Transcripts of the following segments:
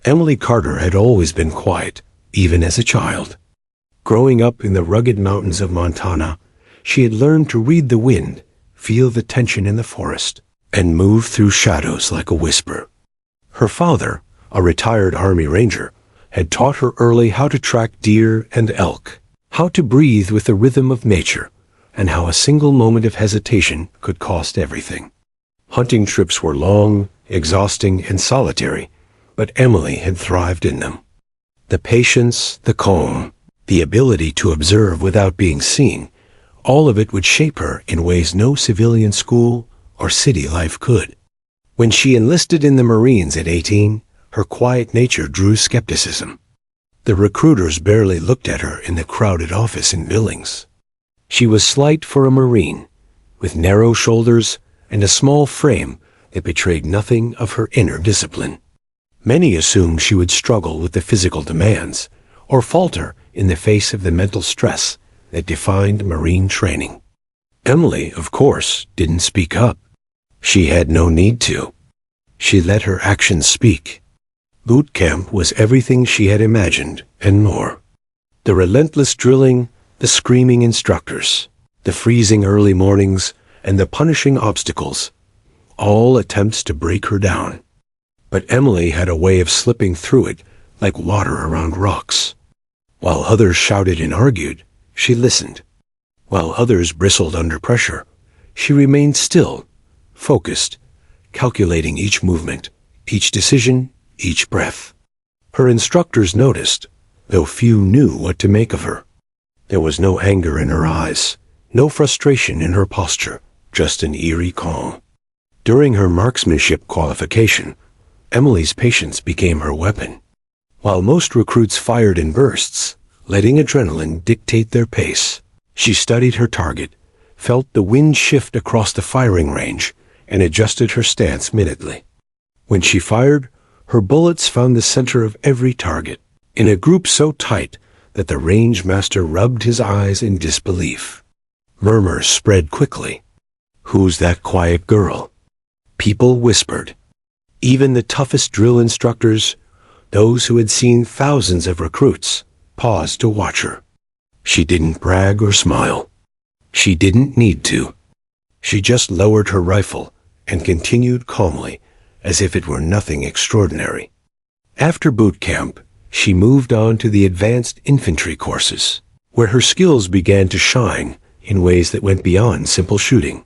Emily Carter had always been quiet, even as a child. Growing up in the rugged mountains of Montana, she had learned to read the wind, feel the tension in the forest, and move through shadows like a whisper. Her father, a retired Army Ranger, had taught her early how to track deer and elk, how to breathe with the rhythm of nature, and how a single moment of hesitation could cost everything. Hunting trips were long, exhausting, and solitary, but Emily had thrived in them. The patience, the calm, the ability to observe without being seen, all of it would shape her in ways no civilian school or city life could. When she enlisted in the Marines at 18, her quiet nature drew skepticism. The recruiters barely looked at her in the crowded office in Billings. She was slight for a Marine, with narrow shoulders and a small frame that betrayed nothing of her inner discipline. Many assumed she would struggle with the physical demands, or falter in the face of the mental stress that defined Marine training. Emily, of course, didn't speak up. She had no need to. She let her actions speak. Boot camp was everything she had imagined and more. The relentless drilling, the screaming instructors, the freezing early mornings, and the punishing obstacles, all attempts to break her down. But Emily had a way of slipping through it like water around rocks. While others shouted and argued, she listened. While others bristled under pressure, she remained still, focused, calculating each movement, each decision, each breath. Her instructors noticed, though few knew what to make of her. There was no anger in her eyes, no frustration in her posture, just an eerie calm. During her marksmanship qualification, Emily's patience became her weapon. While most recruits fired in bursts, letting adrenaline dictate their pace, she studied her target, felt the wind shift across the firing range, and adjusted her stance minutely. When she fired, her bullets found the center of every target, in a group so tight that the range master rubbed his eyes in disbelief. Murmurs spread quickly. "Who's that quiet girl?" People whispered. Even the toughest drill instructors, those who had seen thousands of recruits, paused to watch her. She didn't brag or smile. She didn't need to. She just lowered her rifle and continued calmly, as if it were nothing extraordinary. After boot camp, she moved on to the advanced infantry courses, where her skills began to shine in ways that went beyond simple shooting.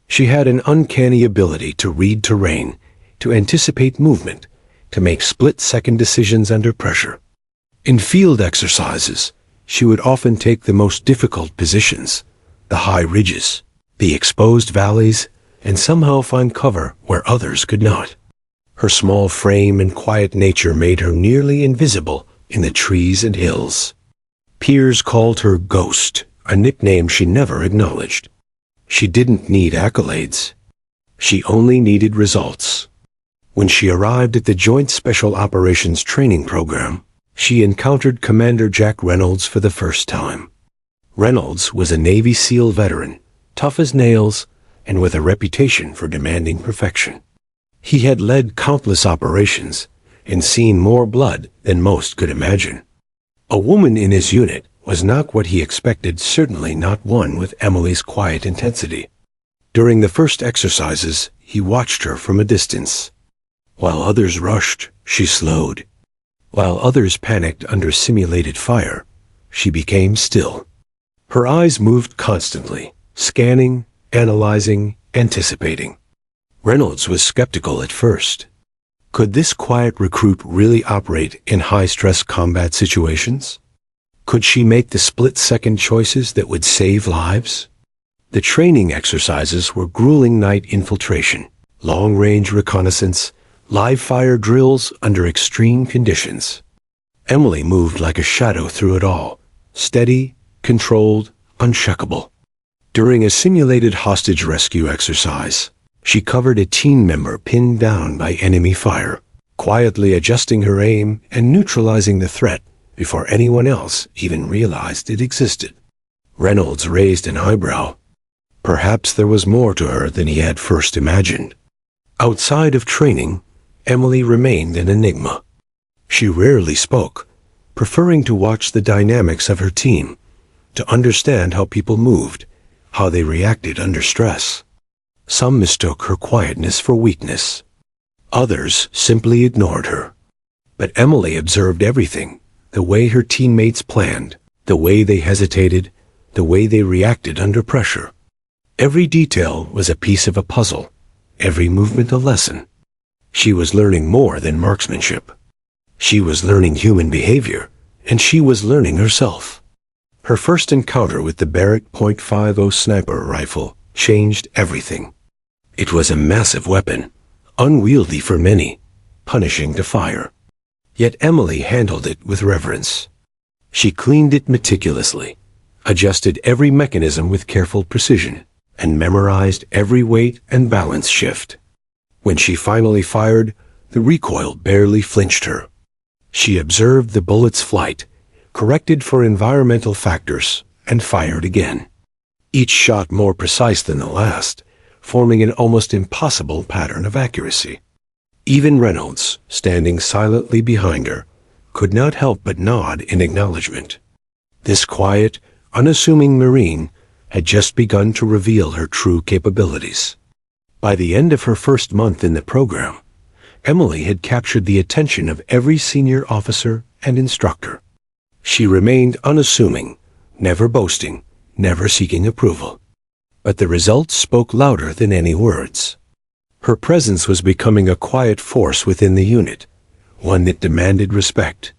She had an uncanny ability to read terrain, to anticipate movement, to make split-second decisions under pressure. In field exercises, she would often take the most difficult positions, the high ridges, the exposed valleys, and somehow find cover where others could not. Her small frame and quiet nature made her nearly invisible in the trees and hills. Peers called her Ghost, a nickname she never acknowledged. She didn't need accolades. She only needed results. When she arrived at the Joint Special Operations Training Program, she encountered Commander Jack Reynolds for the first time. Reynolds was a Navy SEAL veteran, tough as nails, and with a reputation for demanding perfection. He had led countless operations and seen more blood than most could imagine. A woman in his unit was not what he expected, certainly not one with Emily's quiet intensity. During the first exercises, he watched her from a distance. While others rushed, she slowed. While others panicked under simulated fire, she became still. Her eyes moved constantly, scanning, analyzing, anticipating. Reynolds was skeptical at first. Could this quiet recruit really operate in high-stress combat situations? Could she make the split-second choices that would save lives? The training exercises were grueling: night infiltration, long-range reconnaissance, live-fire drills under extreme conditions. Emily moved like a shadow through it all, steady, controlled, unshakable. During a simulated hostage rescue exercise, she covered a team member pinned down by enemy fire, quietly adjusting her aim and neutralizing the threat before anyone else even realized it existed. Reynolds raised an eyebrow. Perhaps there was more to her than he had first imagined. Outside of training, Emily remained an enigma. She rarely spoke, preferring to watch the dynamics of her team, to understand how people moved, how they reacted under stress. Some mistook her quietness for weakness. Others simply ignored her. But Emily observed everything, the way her teammates planned, the way they hesitated, the way they reacted under pressure. Every detail was a piece of a puzzle, every movement a lesson. She was learning more than marksmanship. She was learning human behavior, and she was learning herself. Her first encounter with the Barrett .50 sniper rifle changed everything. It was a massive weapon, unwieldy for many, punishing to fire. Yet Emily handled it with reverence. She cleaned it meticulously, adjusted every mechanism with careful precision, and memorized every weight and balance shift. When she finally fired, the recoil barely flinched her. She observed the bullet's flight, corrected for environmental factors, and fired again. Each shot more precise than the last, forming an almost impossible pattern of accuracy. Even Reynolds, standing silently behind her, could not help but nod in acknowledgement. This quiet, unassuming Marine had just begun to reveal her true capabilities. By the end of her first month in the program, Emily had captured the attention of every senior officer and instructor. She remained unassuming, never boasting, never seeking approval. But the results spoke louder than any words. Her presence was becoming a quiet force within the unit, one that demanded respect.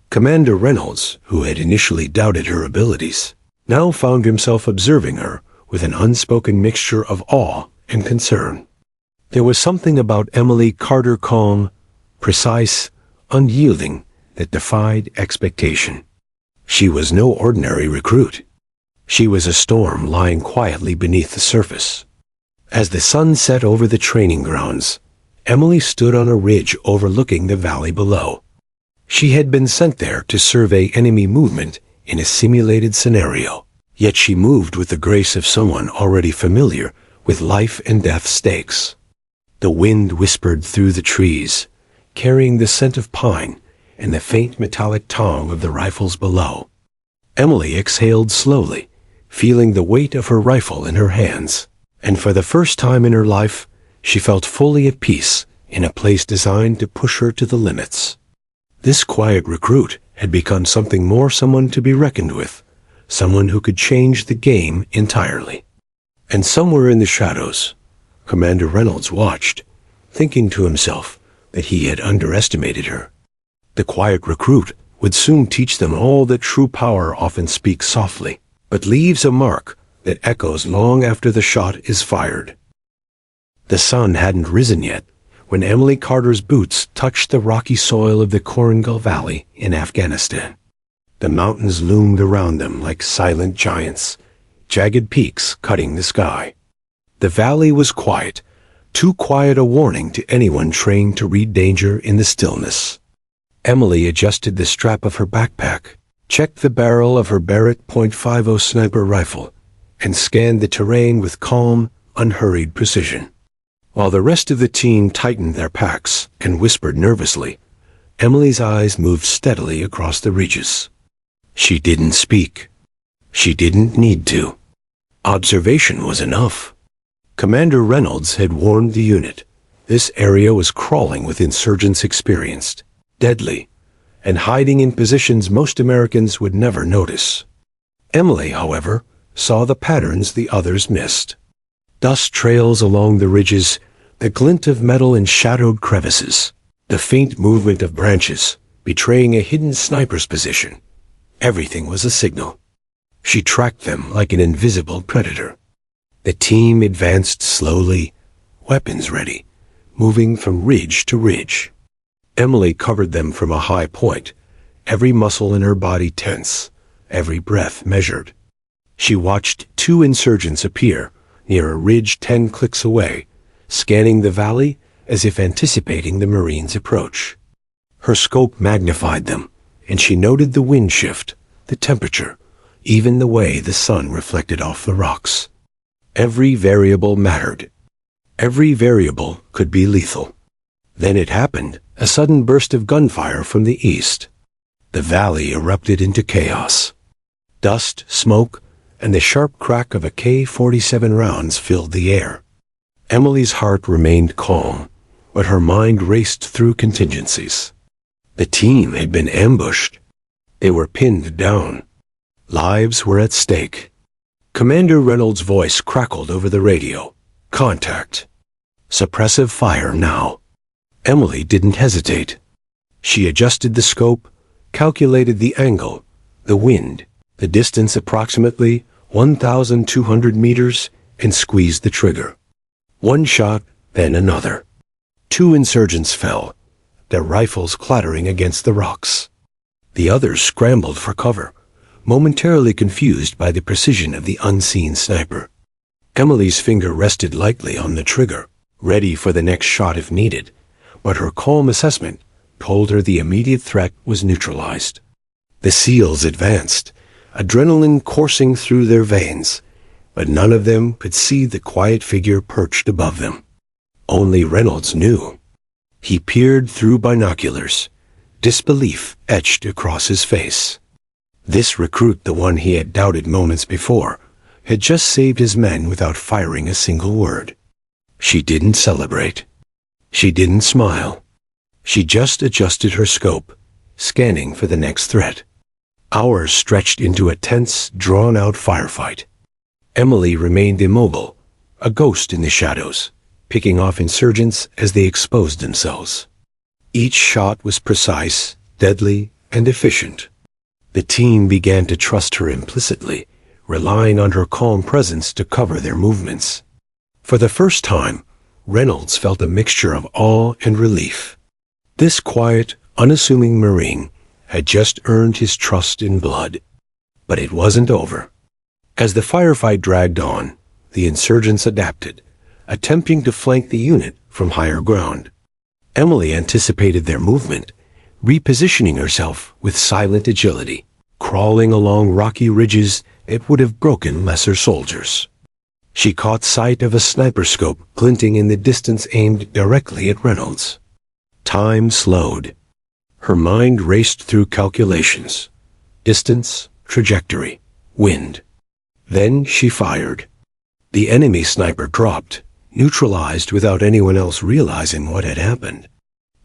Commander Reynolds, who had initially doubted her abilities, now found himself observing her with an unspoken mixture of awe and concern. There was something about Emily Carter calm, precise, unyielding, that defied expectation. She was no ordinary recruit. She was a storm lying quietly beneath the surface. As the sun set over the training grounds, Emily stood on a ridge overlooking the valley below. She had been sent there to survey enemy movement in a simulated scenario, yet she moved with the grace of someone already familiar with life and death stakes. The wind whispered through the trees, carrying the scent of pine and the faint metallic tong of the rifles below. Emily exhaled slowly, feeling the weight of her rifle in her hands, and for the first time in her life, she felt fully at peace in a place designed to push her to the limits. This quiet recruit had become something more, someone to be reckoned with, someone who could change the game entirely. And somewhere in the shadows, Commander Reynolds watched, thinking to himself that he had underestimated her. The quiet recruit would soon teach them all that true power often speaks softly, but leaves a mark that echoes long after the shot is fired. The sun hadn't risen yet when Emily Carter's boots touched the rocky soil of the Korangal Valley in Afghanistan. The mountains loomed around them like silent giants, jagged peaks cutting the sky. The valley was quiet, too quiet a warning to anyone trained to read danger in the stillness. Emily adjusted the strap of her backpack, checked the barrel of her Barrett .50 sniper rifle, and scanned the terrain with calm, unhurried precision. While the rest of the team tightened their packs and whispered nervously, Emily's eyes moved steadily across the ridges. She didn't speak. She didn't need to. Observation was enough. Commander Reynolds had warned the unit. This area was crawling with insurgents experienced, deadly, and hiding in positions most Americans would never notice. Emily, however, saw the patterns the others missed. Dust trails along the ridges, the glint of metal in shadowed crevices, the faint movement of branches, betraying a hidden sniper's position. Everything was a signal. She tracked them like an invisible predator. The team advanced slowly, weapons ready, moving from ridge to ridge. Emily covered them from a high point, every muscle in her body tense, every breath measured. She watched 2 insurgents appear near a ridge 10 clicks away, scanning the valley as if anticipating the Marines' approach. Her scope magnified them, and she noted the wind shift, the temperature, even the way the sun reflected off the rocks. Every variable mattered. Every variable could be lethal. Then it happened, a sudden burst of gunfire from the east. The valley erupted into chaos. Dust, smoke, and the sharp crack of AK-47 rounds filled the air. Emily's heart remained calm, but her mind raced through contingencies. The team had been ambushed. They were pinned down. Lives were at stake. Commander Reynolds' voice crackled over the radio. Contact. Suppressive fire now. Emily didn't hesitate. She adjusted the scope, calculated the angle, the wind, the distance approximately 1,200 meters, and squeezed the trigger. One shot, then another. 2 insurgents fell, their rifles clattering against the rocks. The others scrambled for cover, momentarily confused by the precision of the unseen sniper. Emily's finger rested lightly on the trigger, ready for the next shot if needed, but her calm assessment told her the immediate threat was neutralized. The SEALs advanced, adrenaline coursing through their veins, but none of them could see the quiet figure perched above them. Only Reynolds knew. He peered through binoculars, disbelief etched across his face. This recruit, the one he had doubted moments before, had just saved his men without firing a single word. She didn't celebrate. She didn't smile. She just adjusted her scope, scanning for the next threat. Hours stretched into a tense, drawn-out firefight. Emily remained immobile, a ghost in the shadows, picking off insurgents as they exposed themselves. Each shot was precise, deadly, and efficient. The team began to trust her implicitly, relying on her calm presence to cover their movements. For the first time, Reynolds felt a mixture of awe and relief. This quiet, unassuming Marine had just earned his trust in blood. But it wasn't over. As the firefight dragged on, the insurgents adapted, attempting to flank the unit from higher ground. Emily anticipated their movement, repositioning herself with silent agility, crawling along rocky ridges that would have broken lesser soldiers. She caught sight of a sniper scope glinting in the distance aimed directly at Reynolds. Time slowed. Her mind raced through calculations. Distance, trajectory, wind. Then she fired. The enemy sniper dropped, neutralized without anyone else realizing what had happened.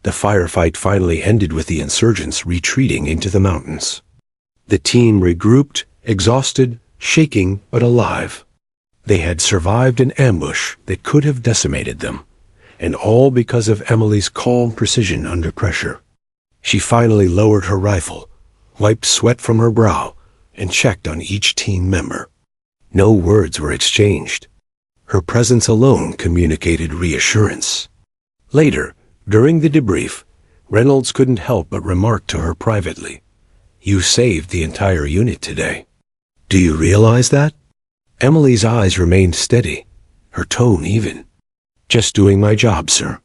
The firefight finally ended with the insurgents retreating into the mountains. The team regrouped, exhausted, shaking but alive. They had survived an ambush that could have decimated them, and all because of Emily's calm precision under pressure. She finally lowered her rifle, wiped sweat from her brow, and checked on each team member. No words were exchanged. Her presence alone communicated reassurance. Later, during the debrief, Reynolds couldn't help but remark to her privately, "You saved the entire unit today. Do you realize that?" Emily's eyes remained steady, her tone even. "Just doing my job, sir."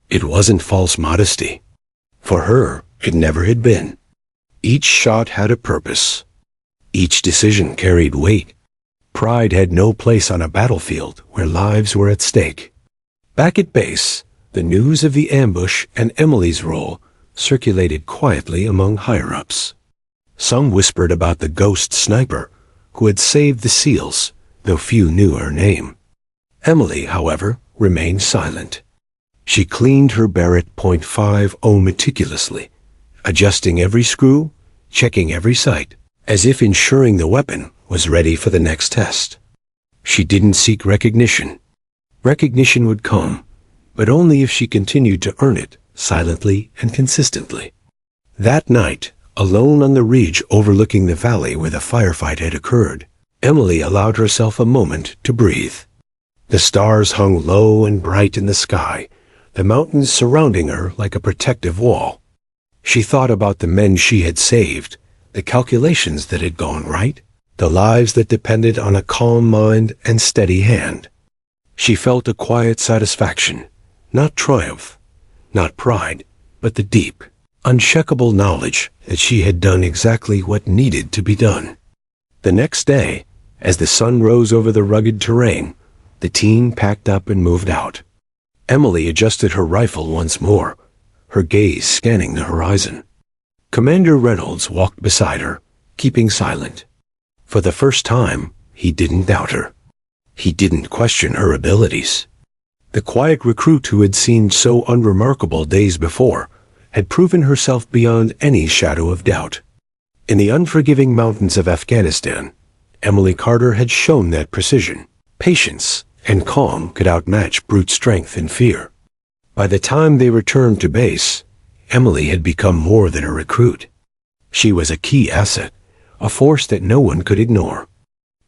It wasn't false modesty. For her, it never had been. Each shot had a purpose. Each decision carried weight. Pride had no place on a battlefield where lives were at stake. Back at base, the news of the ambush and Emily's role circulated quietly among higher-ups. Some whispered about the ghost sniper who had saved the SEALs, though few knew her name. Emily, however, remained silent. She cleaned her Barrett .50 meticulously, adjusting every screw, checking every sight, as if ensuring the weapon was ready for the next test. She didn't seek recognition. Recognition would come, but only if she continued to earn it silently and consistently. That night, alone on the ridge overlooking the valley where the firefight had occurred, Emily allowed herself a moment to breathe. The stars hung low and bright in the sky, the mountains surrounding her like a protective wall. She thought about the men she had saved, the calculations that had gone right, the lives that depended on a calm mind and steady hand. She felt a quiet satisfaction, not triumph, not pride, but the deep, unshakable knowledge that she had done exactly what needed to be done. The next day, as the sun rose over the rugged terrain, the team packed up and moved out. Emily adjusted her rifle once more, her gaze scanning the horizon. Commander Reynolds walked beside her, keeping silent. For the first time, he didn't doubt her. He didn't question her abilities. The quiet recruit who had seemed so unremarkable days before had proven herself beyond any shadow of doubt. In the unforgiving mountains of Afghanistan, Emily Carter had shown that precision, patience, and calm could outmatch brute strength and fear. By the time they returned to base, Emily had become more than a recruit. She was a key asset, a force that no one could ignore.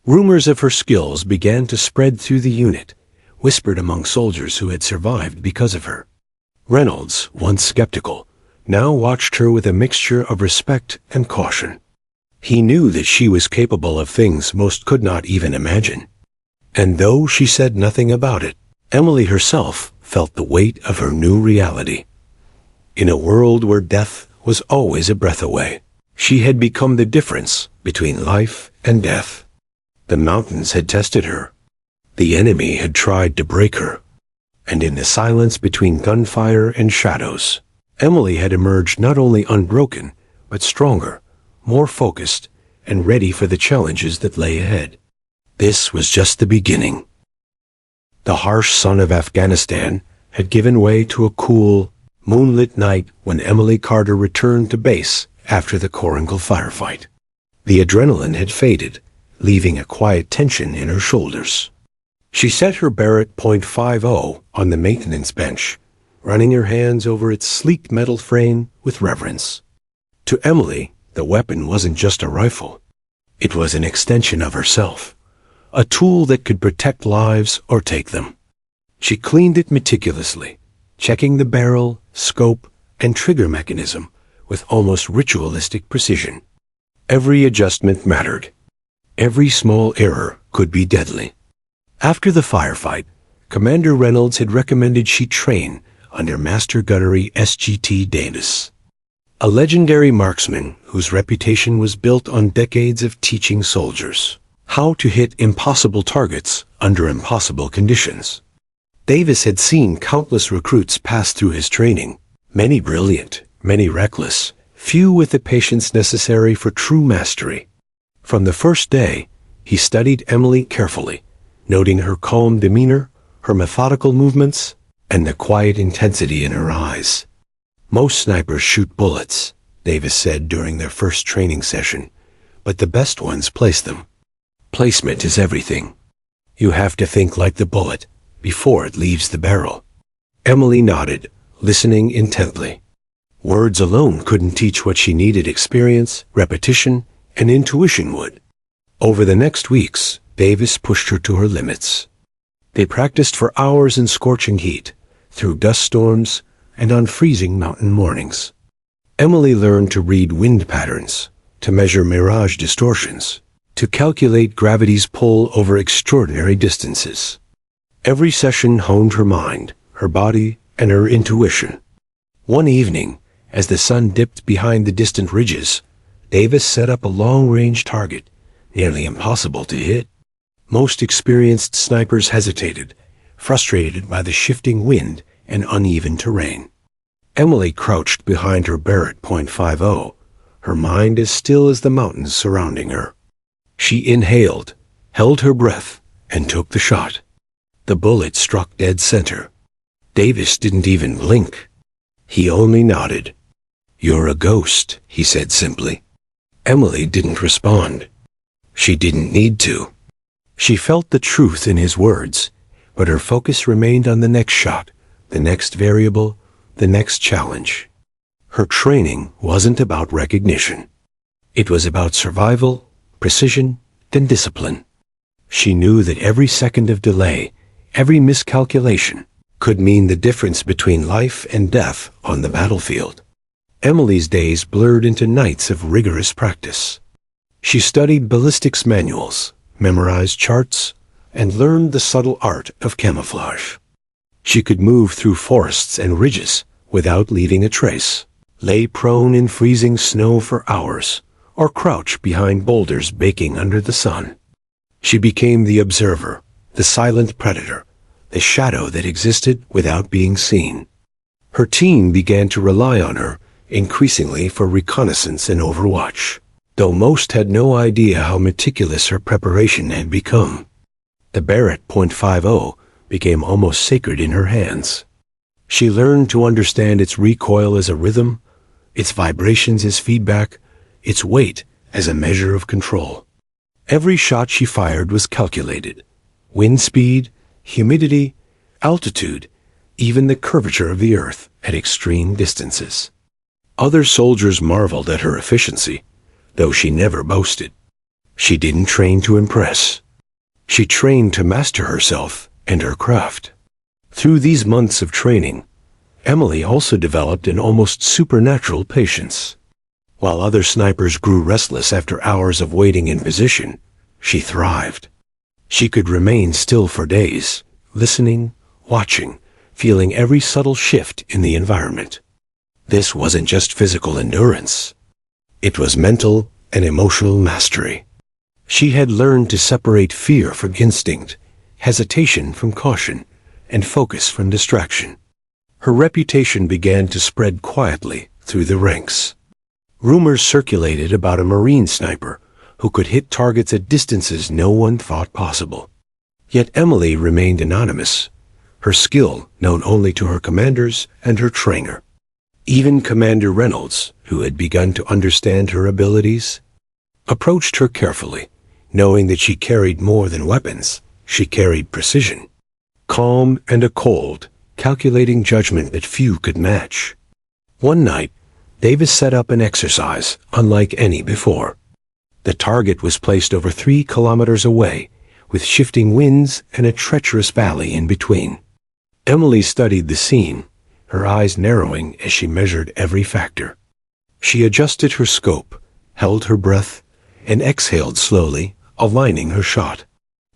Rumors of her skills began to spread through the unit, whispered among soldiers who had survived because of her. Reynolds, once skeptical, now watched her with a mixture of respect and caution. He knew that she was capable of things most could not even imagine. And though she said nothing about it, Emily herself felt the weight of her new reality. In a world where death was always a breath away, she had become the difference between life and death. The mountains had tested her. The enemy had tried to break her. And in the silence between gunfire and shadows, Emily had emerged not only unbroken, but stronger, more focused, and ready for the challenges that lay ahead. This was just the beginning. The harsh sun of Afghanistan had given way to a cool, moonlit night when Emily Carter returned to base after the Coringal firefight. The adrenaline had faded, leaving a quiet tension in her shoulders. She set her Barrett .50 on the maintenance bench, running her hands over its sleek metal frame with reverence. To Emily, the weapon wasn't just a rifle. It was an extension of herself, a tool that could protect lives or take them. She cleaned it meticulously, checking the barrel, scope, and trigger mechanism with almost ritualistic precision. Every adjustment mattered. Every small error could be deadly. After the firefight, Commander Reynolds had recommended she train under Master Gunnery S.G.T. Davis, a legendary marksman whose reputation was built on decades of teaching soldiers how to hit impossible targets under impossible conditions. Davis had seen countless recruits pass through his training, many brilliant, many reckless, few with the patience necessary for true mastery. From the first day, he studied Emily carefully, noting her calm demeanor, her methodical movements, and the quiet intensity in her eyes. Most snipers shoot bullets, Davis said during their first training session, but the best ones place them. Placement is everything. You have to think like the bullet before it leaves the barrel. Emily nodded, listening intently. Words alone couldn't teach what she needed. Experience, repetition, and intuition would. Over the next weeks, Davis pushed her to her limits. They practiced for hours in scorching heat, through dust storms, and on freezing mountain mornings. Emily learned to read wind patterns, to measure mirage distortions, to calculate gravity's pull over extraordinary distances. Every session honed her mind, her body, and her intuition. One evening, as the sun dipped behind the distant ridges, Davis set up a long-range target, nearly impossible to hit. Most experienced snipers hesitated, frustrated by the shifting wind and uneven terrain. Emily crouched behind her Barrett .50, her mind as still as the mountains surrounding her. She inhaled, held her breath, and took the shot. The bullet struck dead center. Davis didn't even blink. He only nodded. "You're a ghost," he said simply. Emily didn't respond. She didn't need to. She felt the truth in his words, but her focus remained on the next shot, the next variable, the next challenge. Her training wasn't about recognition. It was about survival, precision, and discipline. She knew that every second of delay, every miscalculation, could mean the difference between life and death on the battlefield. Emily's days blurred into nights of rigorous practice. She studied ballistics manuals, memorized charts, and learned the subtle art of camouflage. She could move through forests and ridges without leaving a trace, lay prone in freezing snow for hours, or crouch behind boulders baking under the sun. She became the observer, the silent predator, the shadow that existed without being seen. Her team began to rely on her increasingly for reconnaissance and overwatch, though most had no idea how meticulous her preparation had become. The Barrett .50 became almost sacred in her hands. She learned to understand its recoil as a rhythm, its vibrations as feedback, its weight as a measure of control. Every shot she fired was calculated. Wind speed, humidity, altitude, even the curvature of the earth at extreme distances. Other soldiers marveled at her efficiency, though she never boasted. She didn't train to impress. She trained to master herself and her craft. Through these months of training, Emily also developed an almost supernatural patience. While other snipers grew restless after hours of waiting in position, she thrived. She could remain still for days, listening, watching, feeling every subtle shift in the environment. This wasn't just physical endurance. It was mental and emotional mastery. She had learned to separate fear from instinct, hesitation from caution, and focus from distraction. Her reputation began to spread quietly through the ranks. Rumors circulated about a Marine sniper who could hit targets at distances no one thought possible. Yet Emily remained anonymous, her skill known only to her commanders and her trainer. Even Commander Reynolds, who had begun to understand her abilities, approached her carefully, knowing that she carried more than weapons. She carried precision, calm and a cold, calculating judgment that few could match. One night, Davis set up an exercise unlike any before. The target was placed over 3 kilometers away, with shifting winds and a treacherous valley in between. Emily studied the scene, her eyes narrowing as she measured every factor. She adjusted her scope, held her breath, and exhaled slowly, aligning her shot.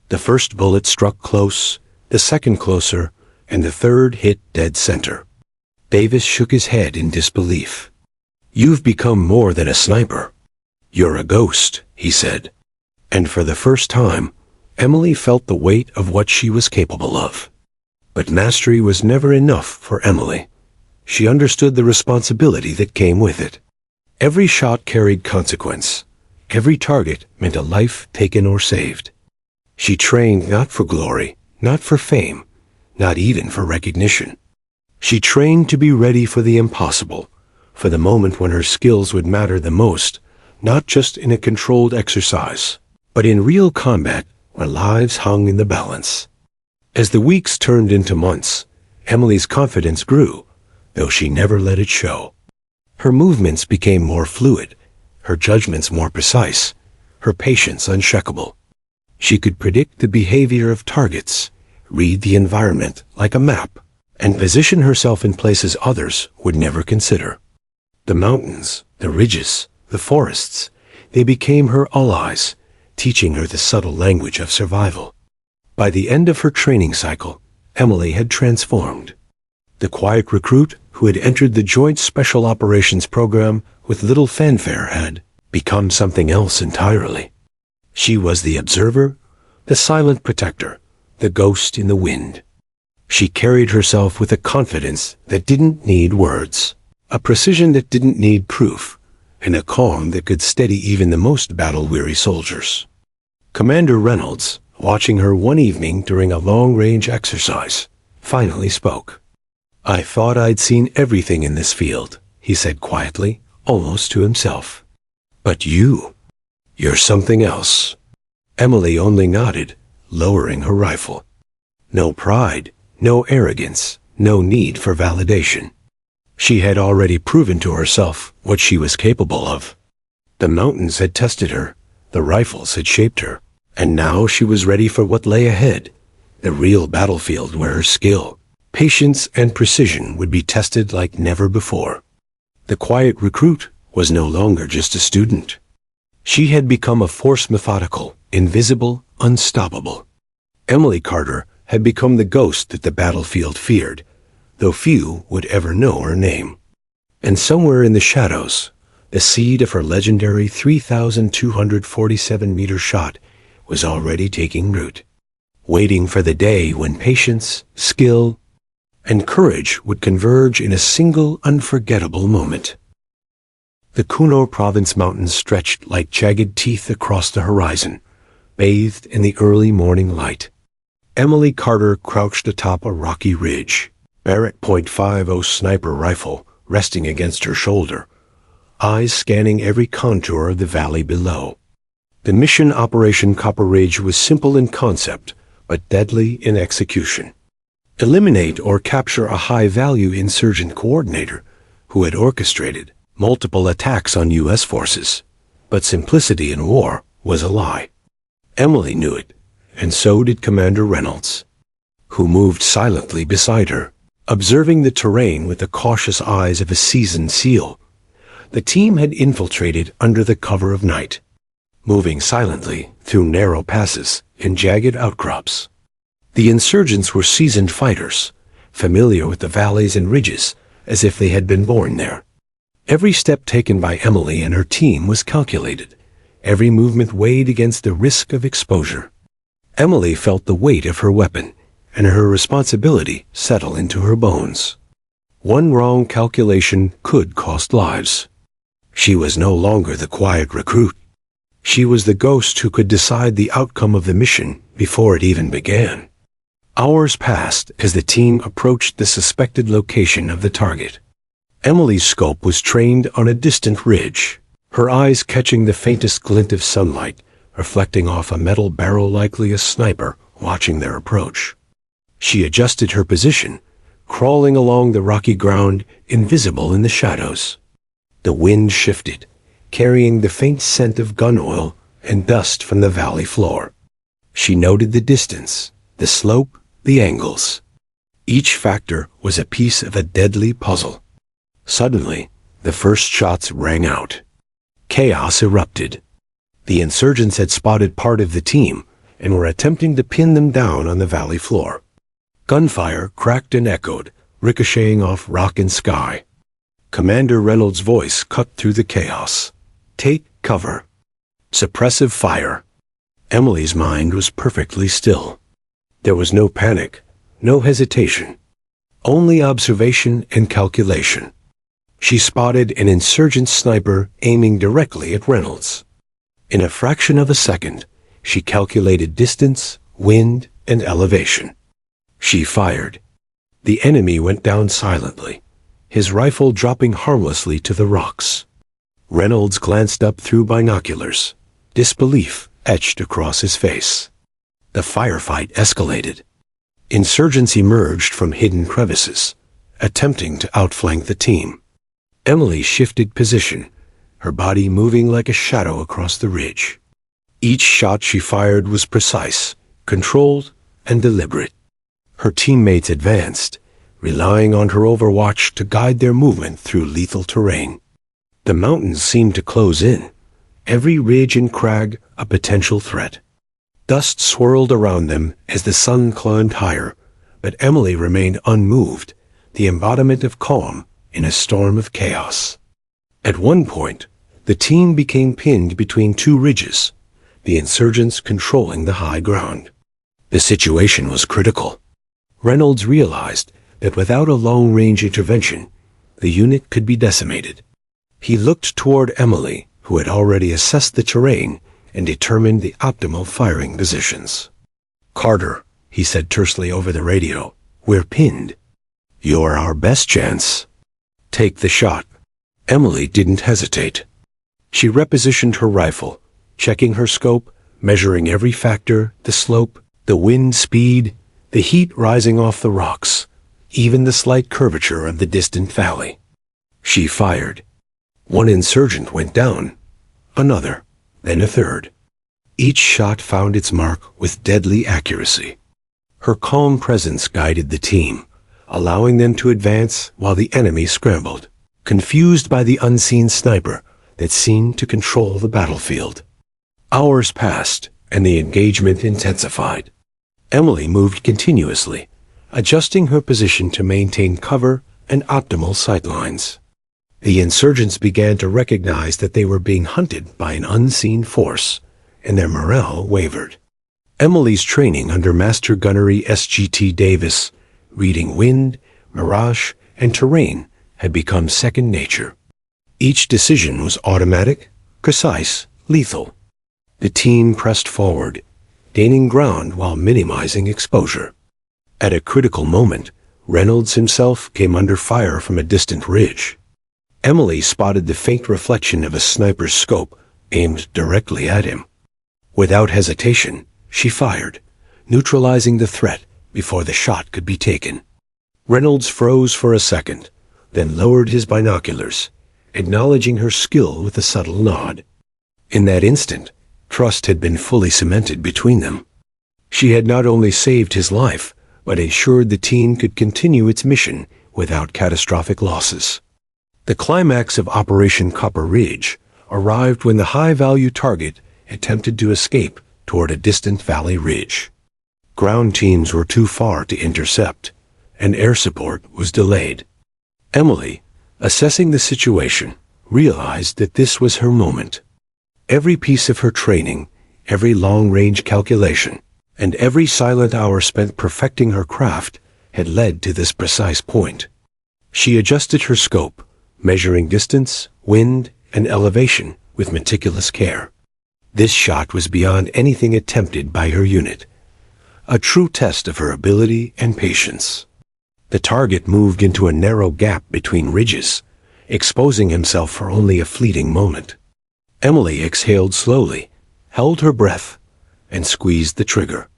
The first bullet struck close, the second closer, and the third hit dead center. Davis shook his head in disbelief. "You've become more than a sniper. You're a ghost," he said. And for the first time, Emily felt the weight of what she was capable of. But mastery was never enough for Emily. She understood the responsibility that came with it. Every shot carried consequence. Every target meant a life taken or saved. She trained not for glory, not for fame, not even for recognition. She trained to be ready for the impossible, for the moment when her skills would matter the most, not just in a controlled exercise, but in real combat when lives hung in the balance. As the weeks turned into months, Emily's confidence grew, though she never let it show. Her movements became more fluid, her judgments more precise, her patience unshakable. She could predict the behavior of targets, read the environment like a map, and position herself in places others would never consider. The mountains, the ridges, the forests, they became her allies, teaching her the subtle language of survival. By the end of her training cycle, Emily had transformed. The quiet recruit who had entered the Joint Special Operations Program with little fanfare had become something else entirely. She was the observer, the silent protector, the ghost in the wind. She carried herself with a confidence that didn't need words, a precision that didn't need proof, and a calm that could steady even the most battle-weary soldiers. Commander Reynolds, watching her one evening during a long-range exercise, finally spoke. "I thought I'd seen everything in this field," he said quietly, almost to himself. "But you're something else." Emily only nodded, lowering her rifle. No pride, no arrogance, no need for validation. She had already proven to herself what she was capable of. The mountains had tested her, the rifles had shaped her, and now she was ready for what lay ahead, the real battlefield where her skill, patience, and precision would be tested like never before. The quiet recruit was no longer just a student. She had become a force methodical, invisible, unstoppable. Emily Carter had become the ghost that the battlefield feared, though few would ever know her name. And somewhere in the shadows, the seed of her legendary 3,247-meter shot was already taking root, waiting for the day when patience, skill, and courage would converge in a single unforgettable moment. The Kuno Province mountains stretched like jagged teeth across the horizon, bathed in the early morning light. Emily Carter crouched atop a rocky ridge, Barrett .50 sniper rifle resting against her shoulder, eyes scanning every contour of the valley below. The mission Operation Copper Ridge was simple in concept, but deadly in execution. Eliminate or capture a high-value insurgent coordinator who had orchestrated multiple attacks on U.S. forces. But simplicity in war was a lie. Emily knew it, and so did Commander Reynolds, who moved silently beside her, observing the terrain with the cautious eyes of a seasoned SEAL. The team had infiltrated under the cover of night, moving silently through narrow passes and jagged outcrops. The insurgents were seasoned fighters, familiar with the valleys and ridges as if they had been born there. Every step taken by Emily and her team was calculated, every movement weighed against the risk of exposure. Emily felt the weight of her weapon and her responsibility settle into her bones. One wrong calculation could cost lives. She was no longer the quiet recruit. She was the ghost who could decide the outcome of the mission before it even began. Hours passed as the team approached the suspected location of the target. Emily's scope was trained on a distant ridge, her eyes catching the faintest glint of sunlight, reflecting off a metal barrel, likely a sniper watching their approach. She adjusted her position, crawling along the rocky ground, invisible in the shadows. The wind shifted, carrying the faint scent of gun oil and dust from the valley floor. She noted the distance, the slope, the angles. Each factor was a piece of a deadly puzzle. Suddenly, the first shots rang out. Chaos erupted. The insurgents had spotted part of the team and were attempting to pin them down on the valley floor. Gunfire cracked and echoed, ricocheting off rock and sky. Commander Reynolds' voice cut through the chaos. "Take cover. Suppressive fire." Emily's mind was perfectly still. There was no panic, no hesitation, only observation and calculation. She spotted an insurgent sniper aiming directly at Reynolds. In a fraction of a second, she calculated distance, wind, and elevation. She fired. The enemy went down silently, his rifle dropping harmlessly to the rocks. Reynolds glanced up through binoculars, disbelief etched across his face. The firefight escalated. Insurgents emerged from hidden crevices, attempting to outflank the team. Emily shifted position, her body moving like a shadow across the ridge. Each shot she fired was precise, controlled, and deliberate. Her teammates advanced, relying on her overwatch to guide their movement through lethal terrain. The mountains seemed to close in, every ridge and crag a potential threat. Dust swirled around them as the sun climbed higher, but Emily remained unmoved, the embodiment of calm in a storm of chaos. At one point, the team became pinned between two ridges, the insurgents controlling the high ground. The situation was critical. Reynolds realized that without a long-range intervention, the unit could be decimated. He looked toward Emily, who had already assessed the terrain and determined the optimal firing positions. "Carter," he said tersely over the radio, "we're pinned. You're our best chance. Take the shot." Emily didn't hesitate. She repositioned her rifle, checking her scope, measuring every factor, the slope, the wind speed, the heat rising off the rocks, even the slight curvature of the distant valley. She fired. One insurgent went down, another, then a third. Each shot found its mark with deadly accuracy. Her calm presence guided the team, allowing them to advance while the enemy scrambled, confused by the unseen sniper that seemed to control the battlefield. Hours passed, and the engagement intensified. Emily moved continuously, adjusting her position to maintain cover and optimal sightlines. The insurgents began to recognize that they were being hunted by an unseen force, and their morale wavered. Emily's training under Master Gunnery SGT Davis, reading wind, mirage, and terrain had become second nature. Each decision was automatic, precise, lethal. The team pressed forward, gaining ground while minimizing exposure. At a critical moment, Reynolds himself came under fire from a distant ridge. Emily spotted the faint reflection of a sniper's scope aimed directly at him. Without hesitation, she fired, neutralizing the threat before the shot could be taken. Reynolds froze for a second, then lowered his binoculars, acknowledging her skill with a subtle nod. In that instant, trust had been fully cemented between them. She had not only saved his life, but ensured the team could continue its mission without catastrophic losses. The climax of Operation Copper Ridge arrived when the high-value target attempted to escape toward a distant valley ridge. Ground teams were too far to intercept, and air support was delayed. Emily, assessing the situation, realized that this was her moment. Every piece of her training, every long-range calculation, and every silent hour spent perfecting her craft had led to this precise point. She adjusted her scope, measuring distance, wind, and elevation with meticulous care. This shot was beyond anything attempted by her unit, a true test of her ability and patience. The target moved into a narrow gap between ridges, exposing himself for only a fleeting moment. Emily exhaled slowly, held her breath, and squeezed the trigger.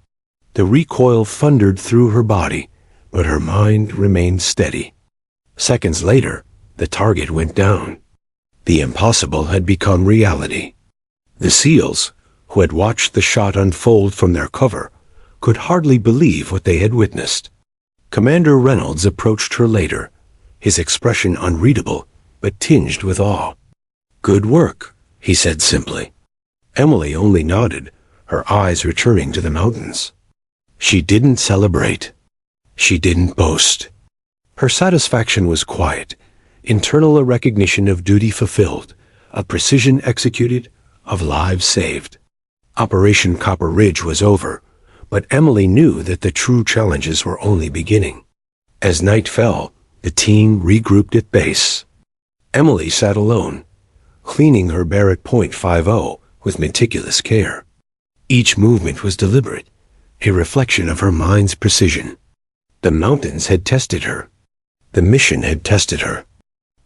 The recoil thundered through her body, but her mind remained steady. Seconds later, the target went down. The impossible had become reality. The SEALs, who had watched the shot unfold from their cover, could hardly believe what they had witnessed. Commander Reynolds approached her later, his expression unreadable, but tinged with awe. "Good work," he said simply. Emily only nodded, her eyes returning to the mountains. She didn't celebrate. She didn't boast. Her satisfaction was quiet, internal, a recognition of duty fulfilled, of precision executed, of lives saved. Operation Copper Ridge was over, but Emily knew that the true challenges were only beginning. As night fell, the team regrouped at base. Emily sat alone, cleaning her Barrett .50 with meticulous care. Each movement was deliberate, a reflection of her mind's precision. The mountains had tested her. The mission had tested her.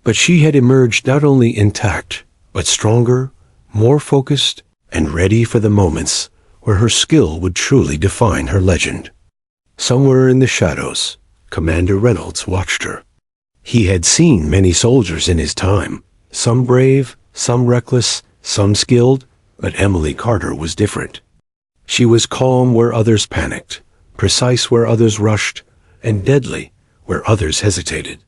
But she had emerged not only intact, but stronger, more focused, and ready for the moments where her skill would truly define her legend. Somewhere in the shadows, Commander Reynolds watched her. He had seen many soldiers in his time, some brave, some reckless, some skilled, but Emily Carter was different. She was calm where others panicked, precise where others rushed, and deadly where others hesitated.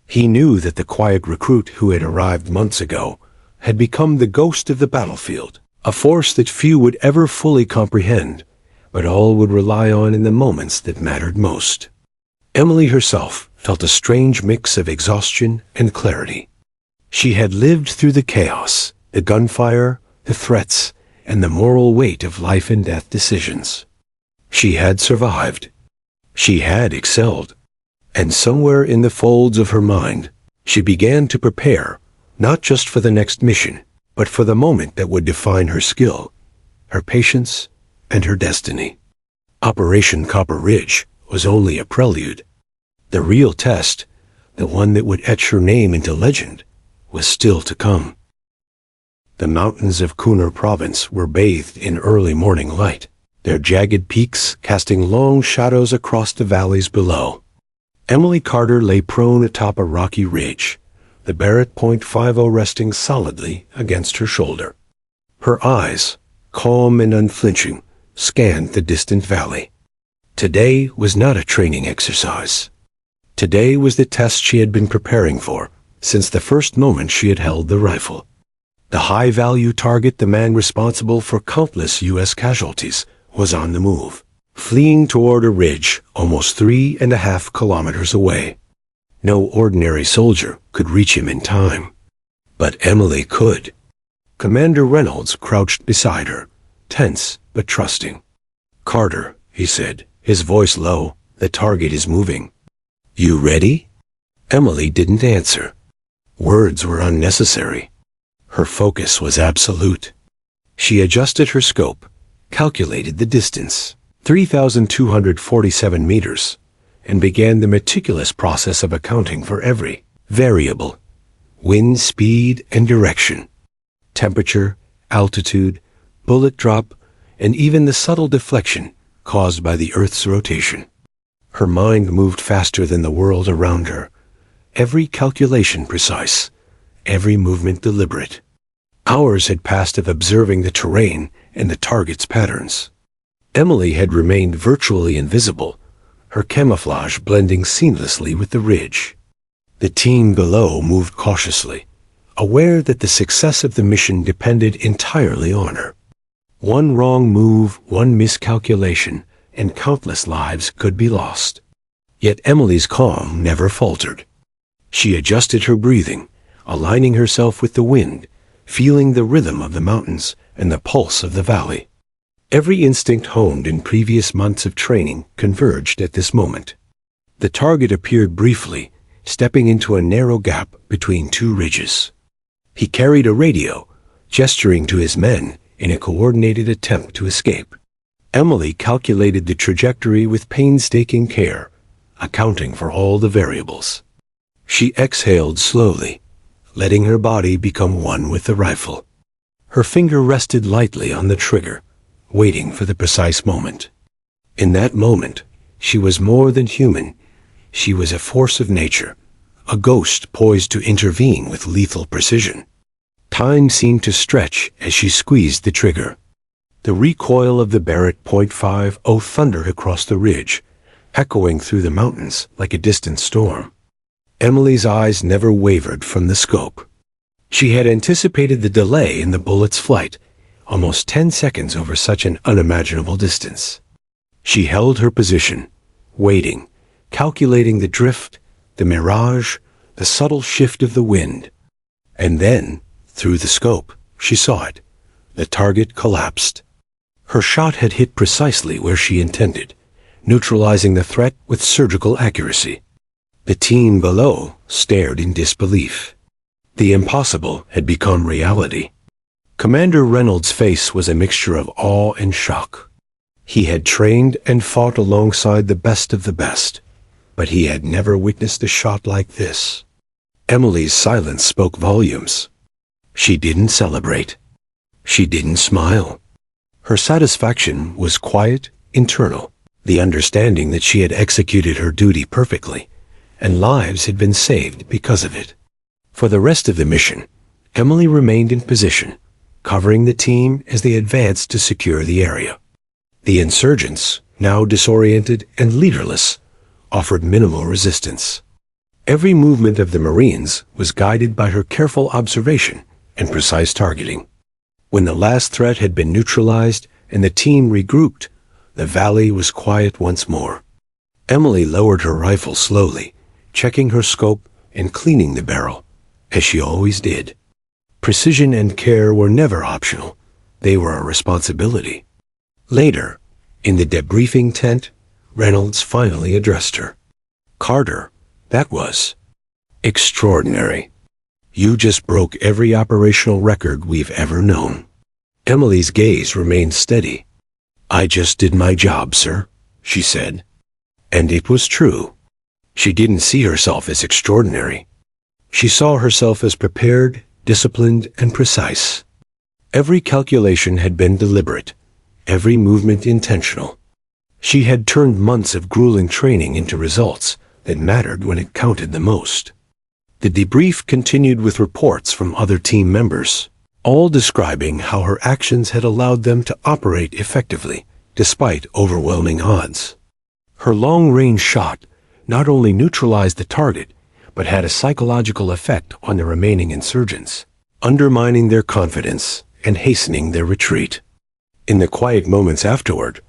He knew that the quiet recruit who had arrived months ago had become the ghost of the battlefield, a force that few would ever fully comprehend, but all would rely on in the moments that mattered most. Emily herself felt a strange mix of exhaustion and clarity. She had lived through the chaos, the gunfire, the threats, and the moral weight of life and death decisions. She had survived. She had excelled. And somewhere in the folds of her mind, she began to prepare, not just for the next mission, but for the moment that would define her skill, her patience, and her destiny. Operation Copper Ridge was only a prelude. The real test, the one that would etch her name into legend, was still to come. The mountains of Kunar province were bathed in early morning light, their jagged peaks casting long shadows across the valleys below. Emily Carter lay prone atop a rocky ridge, the Barrett .50 resting solidly against her shoulder. Her eyes, calm and unflinching, scanned the distant valley. Today was not a training exercise. Today was the test she had been preparing for since the first moment she had held the rifle. The high-value target, the man responsible for countless U.S. casualties, was on the move, fleeing toward a ridge almost 3.5 kilometers away. No ordinary soldier could reach him in time. But Emily could. Commander Reynolds crouched beside her, tense but trusting. "Carter," he said, his voice low, "the target is moving. You ready?" Emily didn't answer. Words were unnecessary. Her focus was absolute. She adjusted her scope, calculated the distance, 3,247 meters, and began the meticulous process of accounting for every variable: wind, speed, and direction, temperature, altitude, bullet drop, and even the subtle deflection caused by the Earth's rotation. Her mind moved faster than the world around her, every calculation precise, every movement deliberate. Hours had passed of observing the terrain and the target's patterns. Emily had remained virtually invisible, her camouflage blending seamlessly with the ridge. The team below moved cautiously, aware that the success of the mission depended entirely on her. One wrong move, one miscalculation, and countless lives could be lost. Yet Emily's calm never faltered. She adjusted her breathing, aligning herself with the wind, feeling the rhythm of the mountains and the pulse of the valley. Every instinct honed in previous months of training converged at this moment. The target appeared briefly, stepping into a narrow gap between two ridges. He carried a radio, gesturing to his men in a coordinated attempt to escape. Emily calculated the trajectory with painstaking care, accounting for all the variables. She exhaled slowly, letting her body become one with the rifle. Her finger rested lightly on the trigger, waiting for the precise moment. In that moment, she was more than human. She was a force of nature, a ghost poised to intervene with lethal precision. Time seemed to stretch as she squeezed the trigger. The recoil of the Barrett .50 thundered across the ridge, echoing through the mountains like a distant storm. Emily's eyes never wavered from the scope. She had anticipated the delay in the bullet's flight, almost 10 seconds over such an unimaginable distance. She held her position, waiting, calculating the drift, the mirage, the subtle shift of the wind. And then, through the scope, she saw it. The target collapsed. Her shot had hit precisely where she intended, neutralizing the threat with surgical accuracy. The team below stared in disbelief. The impossible had become reality. Commander Reynolds' face was a mixture of awe and shock. He had trained and fought alongside the best of the best, but he had never witnessed a shot like this. Emily's silence spoke volumes. She didn't celebrate. She didn't smile. Her satisfaction was quiet, internal, the understanding that she had executed her duty perfectly, and lives had been saved because of it. For the rest of the mission, Emily remained in position, covering the team as they advanced to secure the area. The insurgents, now disoriented and leaderless, offered minimal resistance. Every movement of the Marines was guided by her careful observation and precise targeting. When the last threat had been neutralized and the team regrouped, the valley was quiet once more. Emily lowered her rifle slowly, checking her scope and cleaning the barrel, as she always did. Precision and care were never optional. They were a responsibility. Later, in the debriefing tent, Reynolds finally addressed her. "Carter, that was extraordinary. You just broke every operational record we've ever known." Emily's gaze remained steady. "I just did my job, sir," she said. And it was true. She didn't see herself as extraordinary. She saw herself as prepared, disciplined, and precise. Every calculation had been deliberate, every movement intentional. She had turned months of grueling training into results that mattered when it counted the most. The debrief continued with reports from other team members, all describing how her actions had allowed them to operate effectively, despite overwhelming odds. Her long-range shot not only neutralized the target, but had a psychological effect on the remaining insurgents, undermining their confidence and hastening their retreat. In the quiet moments afterward,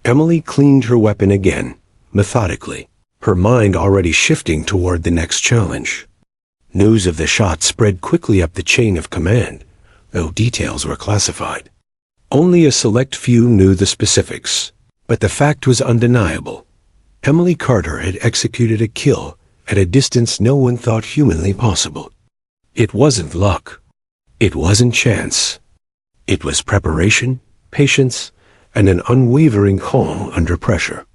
Emily cleaned her weapon again, methodically, her mind already shifting toward the next challenge. News of the shot spread quickly up the chain of command, though details were classified. Only a select few knew the specifics, but the fact was undeniable. Emily Carter had executed a kill at a distance no one thought humanly possible. It wasn't luck. It wasn't chance. It was preparation, patience, and an unwavering calm under pressure.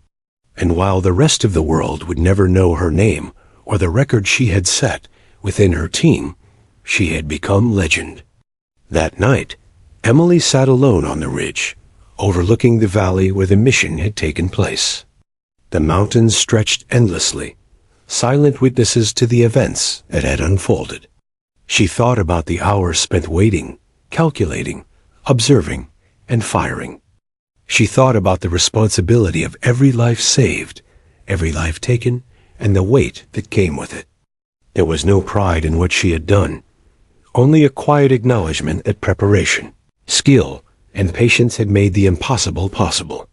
And while the rest of the world would never know her name or the record she had set within her team, she had become legend. That night, Emily sat alone on the ridge, overlooking the valley where the mission had taken place. The mountains stretched endlessly, silent witnesses to the events that had unfolded. She thought about the hours spent waiting, calculating, observing, and firing. She thought about the responsibility of every life saved, every life taken, and the weight that came with it. There was no pride in what she had done, only a quiet acknowledgement that preparation, skill, and patience had made the impossible possible.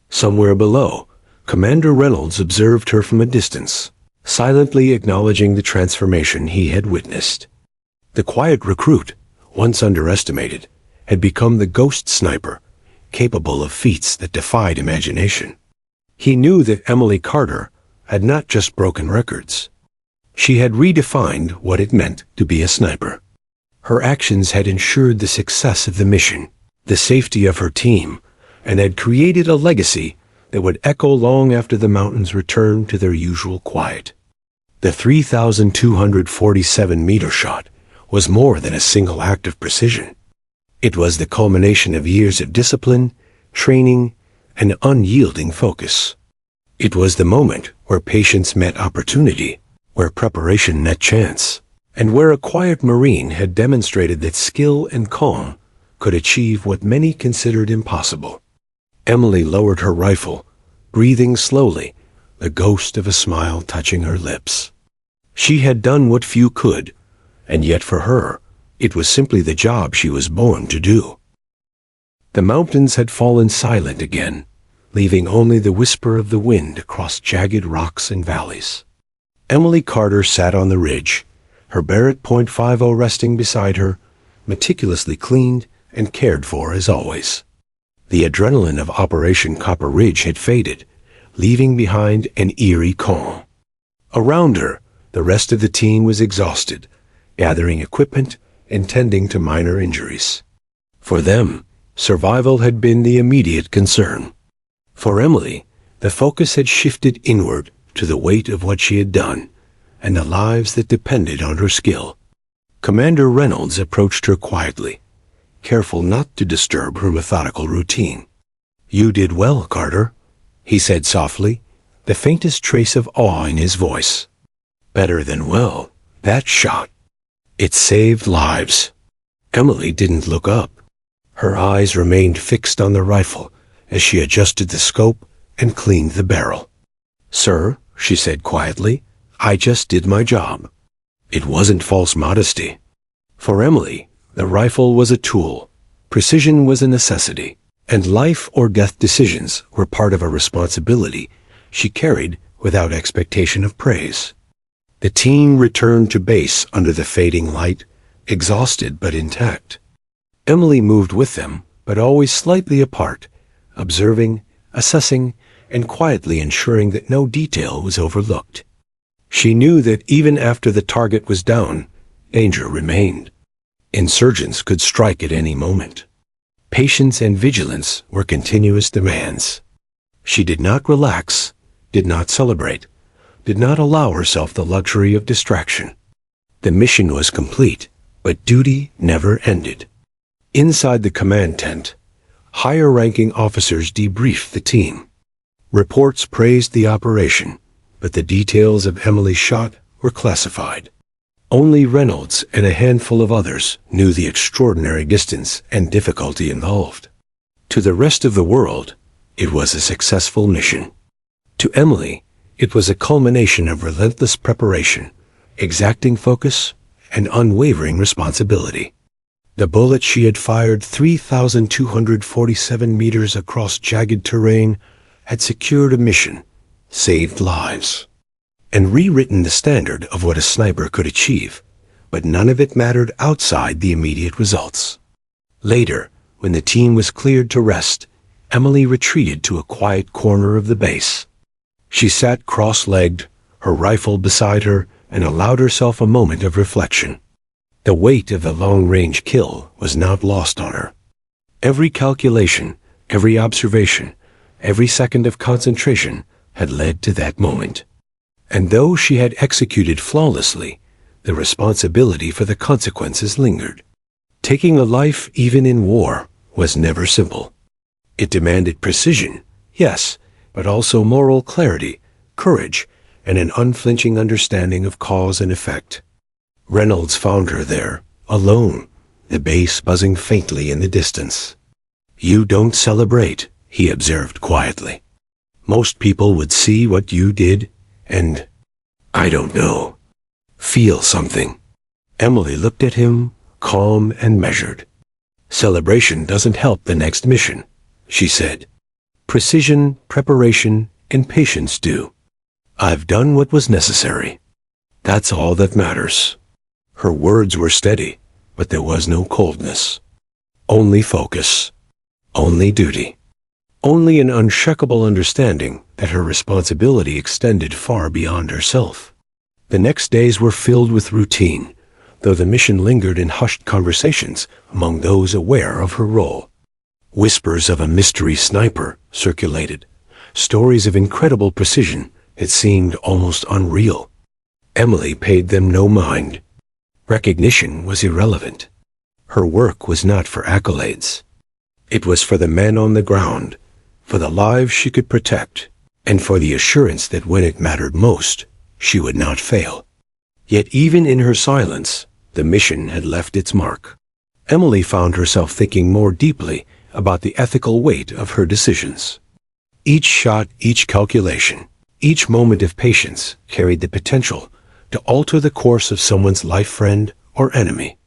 Somewhere below, Commander Reynolds observed her from a distance, silently acknowledging the transformation he had witnessed. The quiet recruit, once underestimated, had become the ghost sniper, capable of feats that defied imagination. He knew that Emily Carter had not just broken records. She had redefined what it meant to be a sniper. Her actions had ensured the success of the mission, the safety of her team, and had created a legacy that would echo long after the mountains returned to their usual quiet. The 3,247-meter shot was more than a single act of precision. It was the culmination of years of discipline, training, and unyielding focus. It was the moment where patience met opportunity, where preparation met chance, and where a quiet Marine had demonstrated that skill and calm could achieve what many considered impossible. Emily lowered her rifle, breathing slowly, the ghost of a smile touching her lips. She had done what few could, and yet for her, it was simply the job she was born to do. The mountains had fallen silent again, leaving only the whisper of the wind across jagged rocks and valleys. Emily Carter sat on the ridge, her Barrett .50 resting beside her, meticulously cleaned and cared for as always. The adrenaline of Operation Copper Ridge had faded, leaving behind an eerie calm. Around her, the rest of the team was exhausted, gathering equipment and tending to minor injuries. For them, survival had been the immediate concern. For Emily, the focus had shifted inward to the weight of what she had done and the lives that depended on her skill. Commander Reynolds approached her quietly, careful not to disturb her methodical routine. "You did well, Carter," he said softly, the faintest trace of awe in his voice. "Better than well, that shot. It saved lives." Emily didn't look up. Her eyes remained fixed on the rifle as she adjusted the scope and cleaned the barrel. "Sir," she said quietly, "I just did my job." It wasn't false modesty. For Emily, the rifle was a tool, precision was a necessity, and life or death decisions were part of a responsibility she carried without expectation of praise. The team returned to base under the fading light, exhausted but intact. Emily moved with them, but always slightly apart, observing, assessing, and quietly ensuring that no detail was overlooked. She knew that even after the target was down, danger remained. Insurgents could strike at any moment. Patience and vigilance were continuous demands. She did not relax, did not celebrate, did not allow herself the luxury of distraction. The mission was complete, but duty never ended. Inside the command tent, higher-ranking officers debriefed the team. Reports praised the operation, but the details of Emily's shot were classified. Only Reynolds and a handful of others knew the extraordinary distance and difficulty involved. To the rest of the world, it was a successful mission. To Emily, it was a culmination of relentless preparation, exacting focus, and unwavering responsibility. The bullet she had fired 3,247 meters across jagged terrain had secured a mission, saved lives, and rewritten the standard of what a sniper could achieve, but none of it mattered outside the immediate results. Later, when the team was cleared to rest, Emily retreated to a quiet corner of the base. She sat cross-legged, her rifle beside her, and allowed herself a moment of reflection. The weight of the long-range kill was not lost on her. Every calculation, every observation, every second of concentration had led to that moment. And though she had executed flawlessly, the responsibility for the consequences lingered. Taking a life, even in war, was never simple. It demanded precision, yes, but also moral clarity, courage, and an unflinching understanding of cause and effect. Reynolds found her there, alone, the bass buzzing faintly in the distance. "You don't celebrate," he observed quietly. "Most people would see what you did, and, I don't know, feel something." Emily looked at him, calm and measured. "Celebration doesn't help the next mission," she said. "Precision, preparation, and patience do. I've done what was necessary. That's all that matters." Her words were steady, but there was no coldness. Only focus. Only duty. Only an unshakable understanding that her responsibility extended far beyond herself. The next days were filled with routine, though the mission lingered in hushed conversations among those aware of her role. Whispers of a mystery sniper circulated, stories of incredible precision that seemed almost unreal. Emily paid them no mind. Recognition was irrelevant. Her work was not for accolades. It was for the men on the ground, for the lives she could protect, and for the assurance that when it mattered most, she would not fail. Yet even in her silence, the mission had left its mark. Emily found herself thinking more deeply about the ethical weight of her decisions. Each shot, each calculation, each moment of patience carried the potential to alter the course of someone's life, friend, or enemy.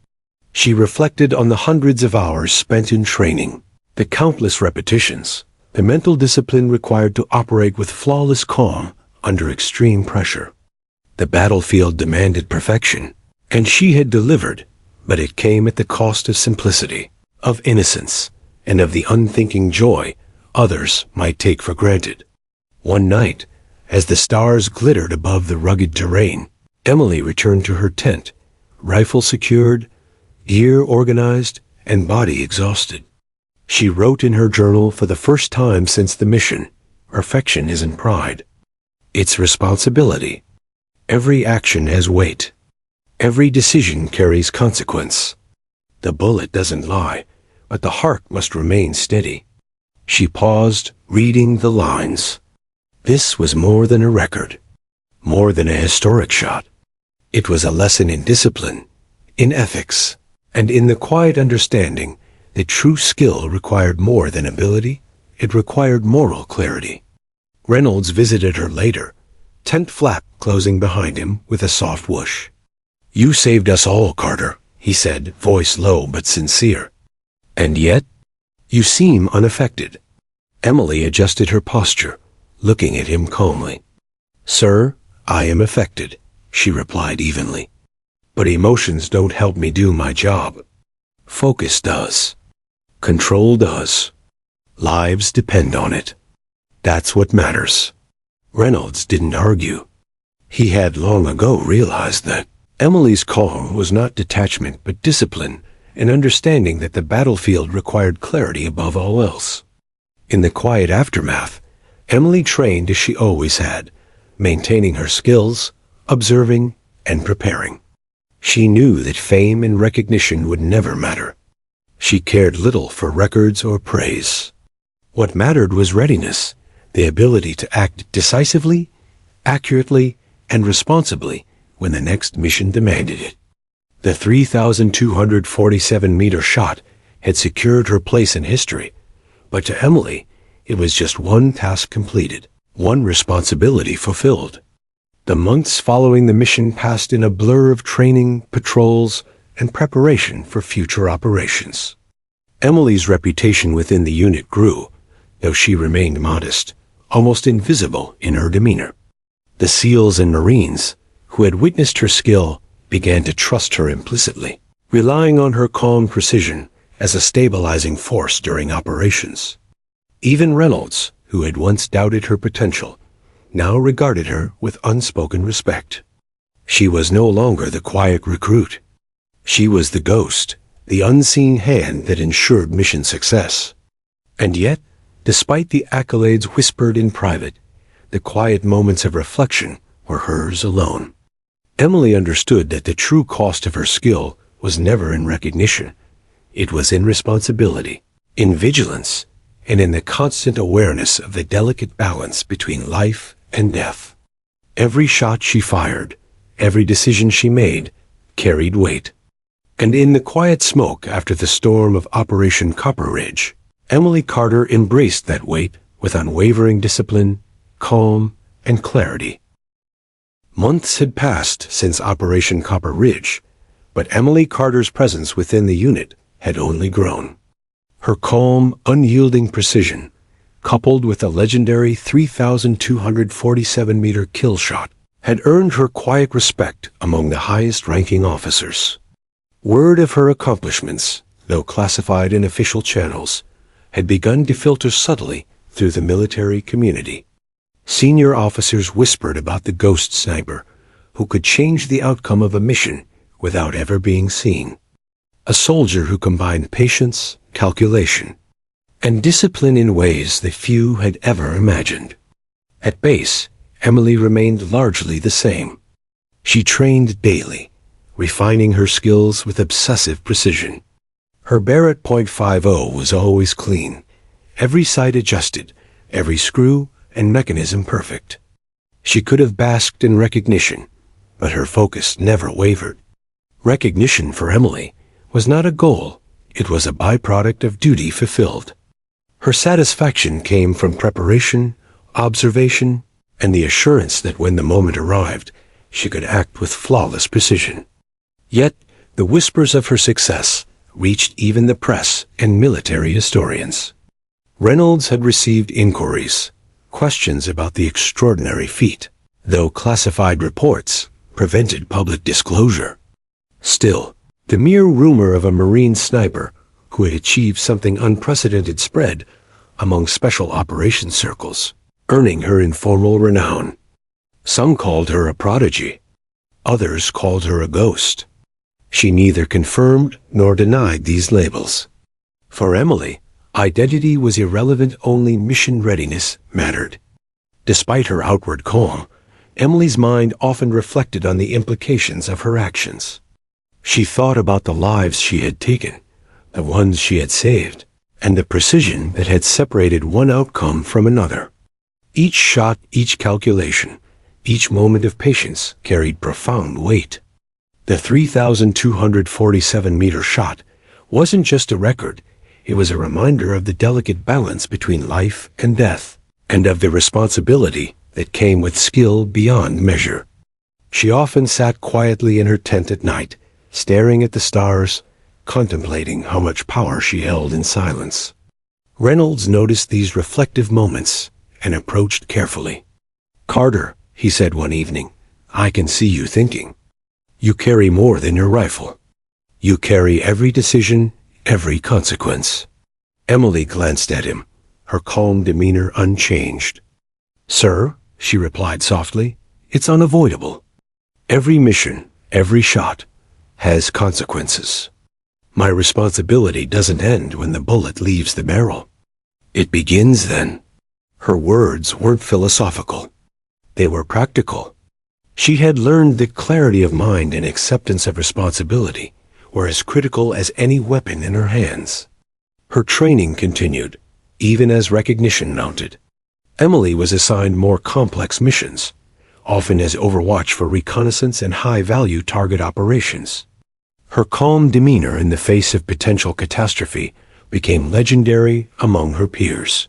She reflected on the hundreds of hours spent in training, the countless repetitions, the mental discipline required to operate with flawless calm under extreme pressure. The battlefield demanded perfection, and she had delivered, but it came at the cost of simplicity, of innocence, and of the unthinking joy others might take for granted. One night, as the stars glittered above the rugged terrain, Emily returned to her tent, rifle secured, gear organized, and body exhausted. She wrote in her journal for the first time since the mission, "Perfection isn't pride. It's responsibility. Every action has weight. Every decision carries consequence. The bullet doesn't lie, but the heart must remain steady." She paused, reading the lines. This was more than a record, more than a historic shot. It was a lesson in discipline, in ethics, and in the quiet understanding that true skill required more than ability, it required moral clarity. Reynolds visited her later, tent flap closing behind him with a soft whoosh. "You saved us all, Carter," he said, voice low but sincere. "And yet, you seem unaffected." Emily adjusted her posture, looking at him calmly. "Sir, I am affected," she replied evenly. "But emotions don't help me do my job. Focus does. Control does. Lives depend on it. That's what matters." Reynolds didn't argue. He had long ago realized that. Emily's calm was not detachment but discipline, an understanding that the battlefield required clarity above all else. In the quiet aftermath, Emily trained as she always had, maintaining her skills, observing, and preparing. She knew that fame and recognition would never matter. She cared little for records or praise. What mattered was readiness, the ability to act decisively, accurately, and responsibly when the next mission demanded it. The 3,247-meter shot had secured her place in history, but to Emily, it was just one task completed, one responsibility fulfilled. The months following the mission passed in a blur of training, patrols, and preparation for future operations. Emily's reputation within the unit grew, though she remained modest, almost invisible in her demeanor. The SEALs and Marines, who had witnessed her skill, began to trust her implicitly, relying on her calm precision as a stabilizing force during operations. Even Reynolds, who had once doubted her potential, now regarded her with unspoken respect. She was no longer the quiet recruit. She was the ghost, the unseen hand that ensured mission success. And yet, despite the accolades whispered in private, the quiet moments of reflection were hers alone. Emily understood that the true cost of her skill was never in recognition. It was in responsibility, in vigilance, and in the constant awareness of the delicate balance between life and death. Every shot she fired, every decision she made, carried weight. And in the quiet smoke after the storm of Operation Copper Ridge, Emily Carter embraced that weight with unwavering discipline, calm, and clarity. Months had passed since Operation Copper Ridge, but Emily Carter's presence within the unit had only grown. Her calm, unyielding precision, coupled with a legendary 3,247-meter kill shot, had earned her quiet respect among the highest-ranking officers. Word of her accomplishments, though classified in official channels, had begun to filter subtly through the military community. Senior officers whispered about the ghost sniper, who could change the outcome of a mission without ever being seen. A soldier who combined patience, calculation, and discipline in ways that few had ever imagined. At base, Emily remained largely the same. She trained daily, refining her skills with obsessive precision. Her Barrett .50 was always clean, every sight adjusted, every screw and mechanism perfect. She could have basked in recognition, but her focus never wavered. Recognition for Emily was not a goal, it was a byproduct of duty fulfilled. Her satisfaction came from preparation, observation, and the assurance that when the moment arrived, she could act with flawless precision. Yet, the whispers of her success reached even the press and military historians. Reynolds had received inquiries, questions about the extraordinary feat, though classified reports prevented public disclosure. Still, the mere rumor of a Marine sniper who had achieved something unprecedented spread among special operations circles, earning her informal renown. Some called her a prodigy. Others called her a ghost. She neither confirmed nor denied these labels. For Emily, identity was irrelevant, only mission readiness mattered. Despite her outward calm, Emily's mind often reflected on the implications of her actions. She thought about the lives she had taken, the ones she had saved, and the precision that had separated one outcome from another. Each shot, each calculation, each moment of patience carried profound weight. The 3,247-meter shot wasn't just a record, it was a reminder of the delicate balance between life and death, and of the responsibility that came with skill beyond measure. She often sat quietly in her tent at night, staring at the stars, contemplating how much power she held in silence. Reynolds noticed these reflective moments and approached carefully. "Carter," he said one evening, "I can see you thinking. You carry more than your rifle. You carry every decision, every consequence." Emily glanced at him, her calm demeanor unchanged. "Sir," she replied softly, "it's unavoidable. Every mission, every shot, has consequences. My responsibility doesn't end when the bullet leaves the barrel. It begins then." Her words weren't philosophical. They were practical. She had learned that clarity of mind and acceptance of responsibility were as critical as any weapon in her hands. Her training continued, even as recognition mounted. Emily was assigned more complex missions, often as overwatch for reconnaissance and high-value target operations. Her calm demeanor in the face of potential catastrophe became legendary among her peers.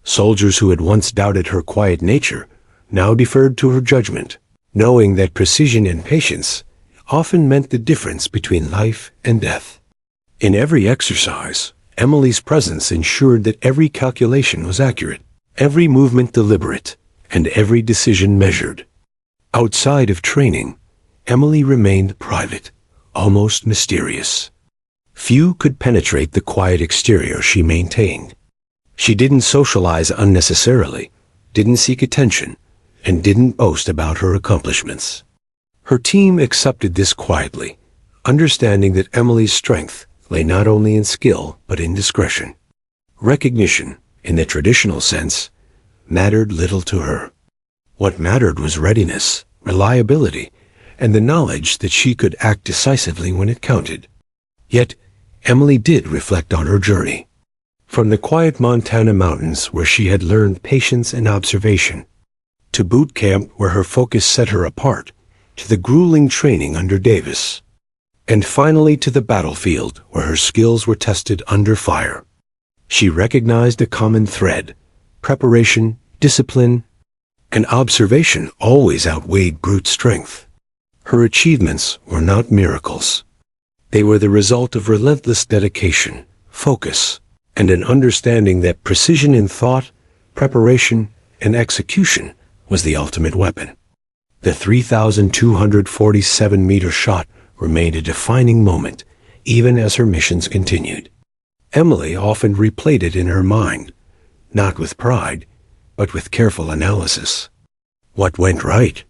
Soldiers who had once doubted her quiet nature now deferred to her judgment, knowing that precision and patience often meant the difference between life and death. In every exercise, Emily's presence ensured that every calculation was accurate, every movement deliberate, and every decision measured. Outside of training, Emily remained private, almost mysterious. Few could penetrate the quiet exterior she maintained. She didn't socialize unnecessarily, didn't seek attention, and didn't boast about her accomplishments. Her team accepted this quietly, understanding that Emily's strength lay not only in skill but in discretion. Recognition, in the traditional sense, mattered little to her. What mattered was readiness, reliability, and the knowledge that she could act decisively when it counted. Yet, Emily did reflect on her journey. From the quiet Montana mountains where she had learned patience and observation, to boot camp where her focus set her apart, to the grueling training under Davis, and finally to the battlefield where her skills were tested under fire. She recognized a common thread: preparation, discipline, and observation always outweighed brute strength. Her achievements were not miracles. They were the result of relentless dedication, focus, and an understanding that precision in thought, preparation, and execution was the ultimate weapon. The 3,247-meter shot remained a defining moment, even as her missions continued. Emily often replayed it in her mind, not with pride, but with careful analysis. What went right?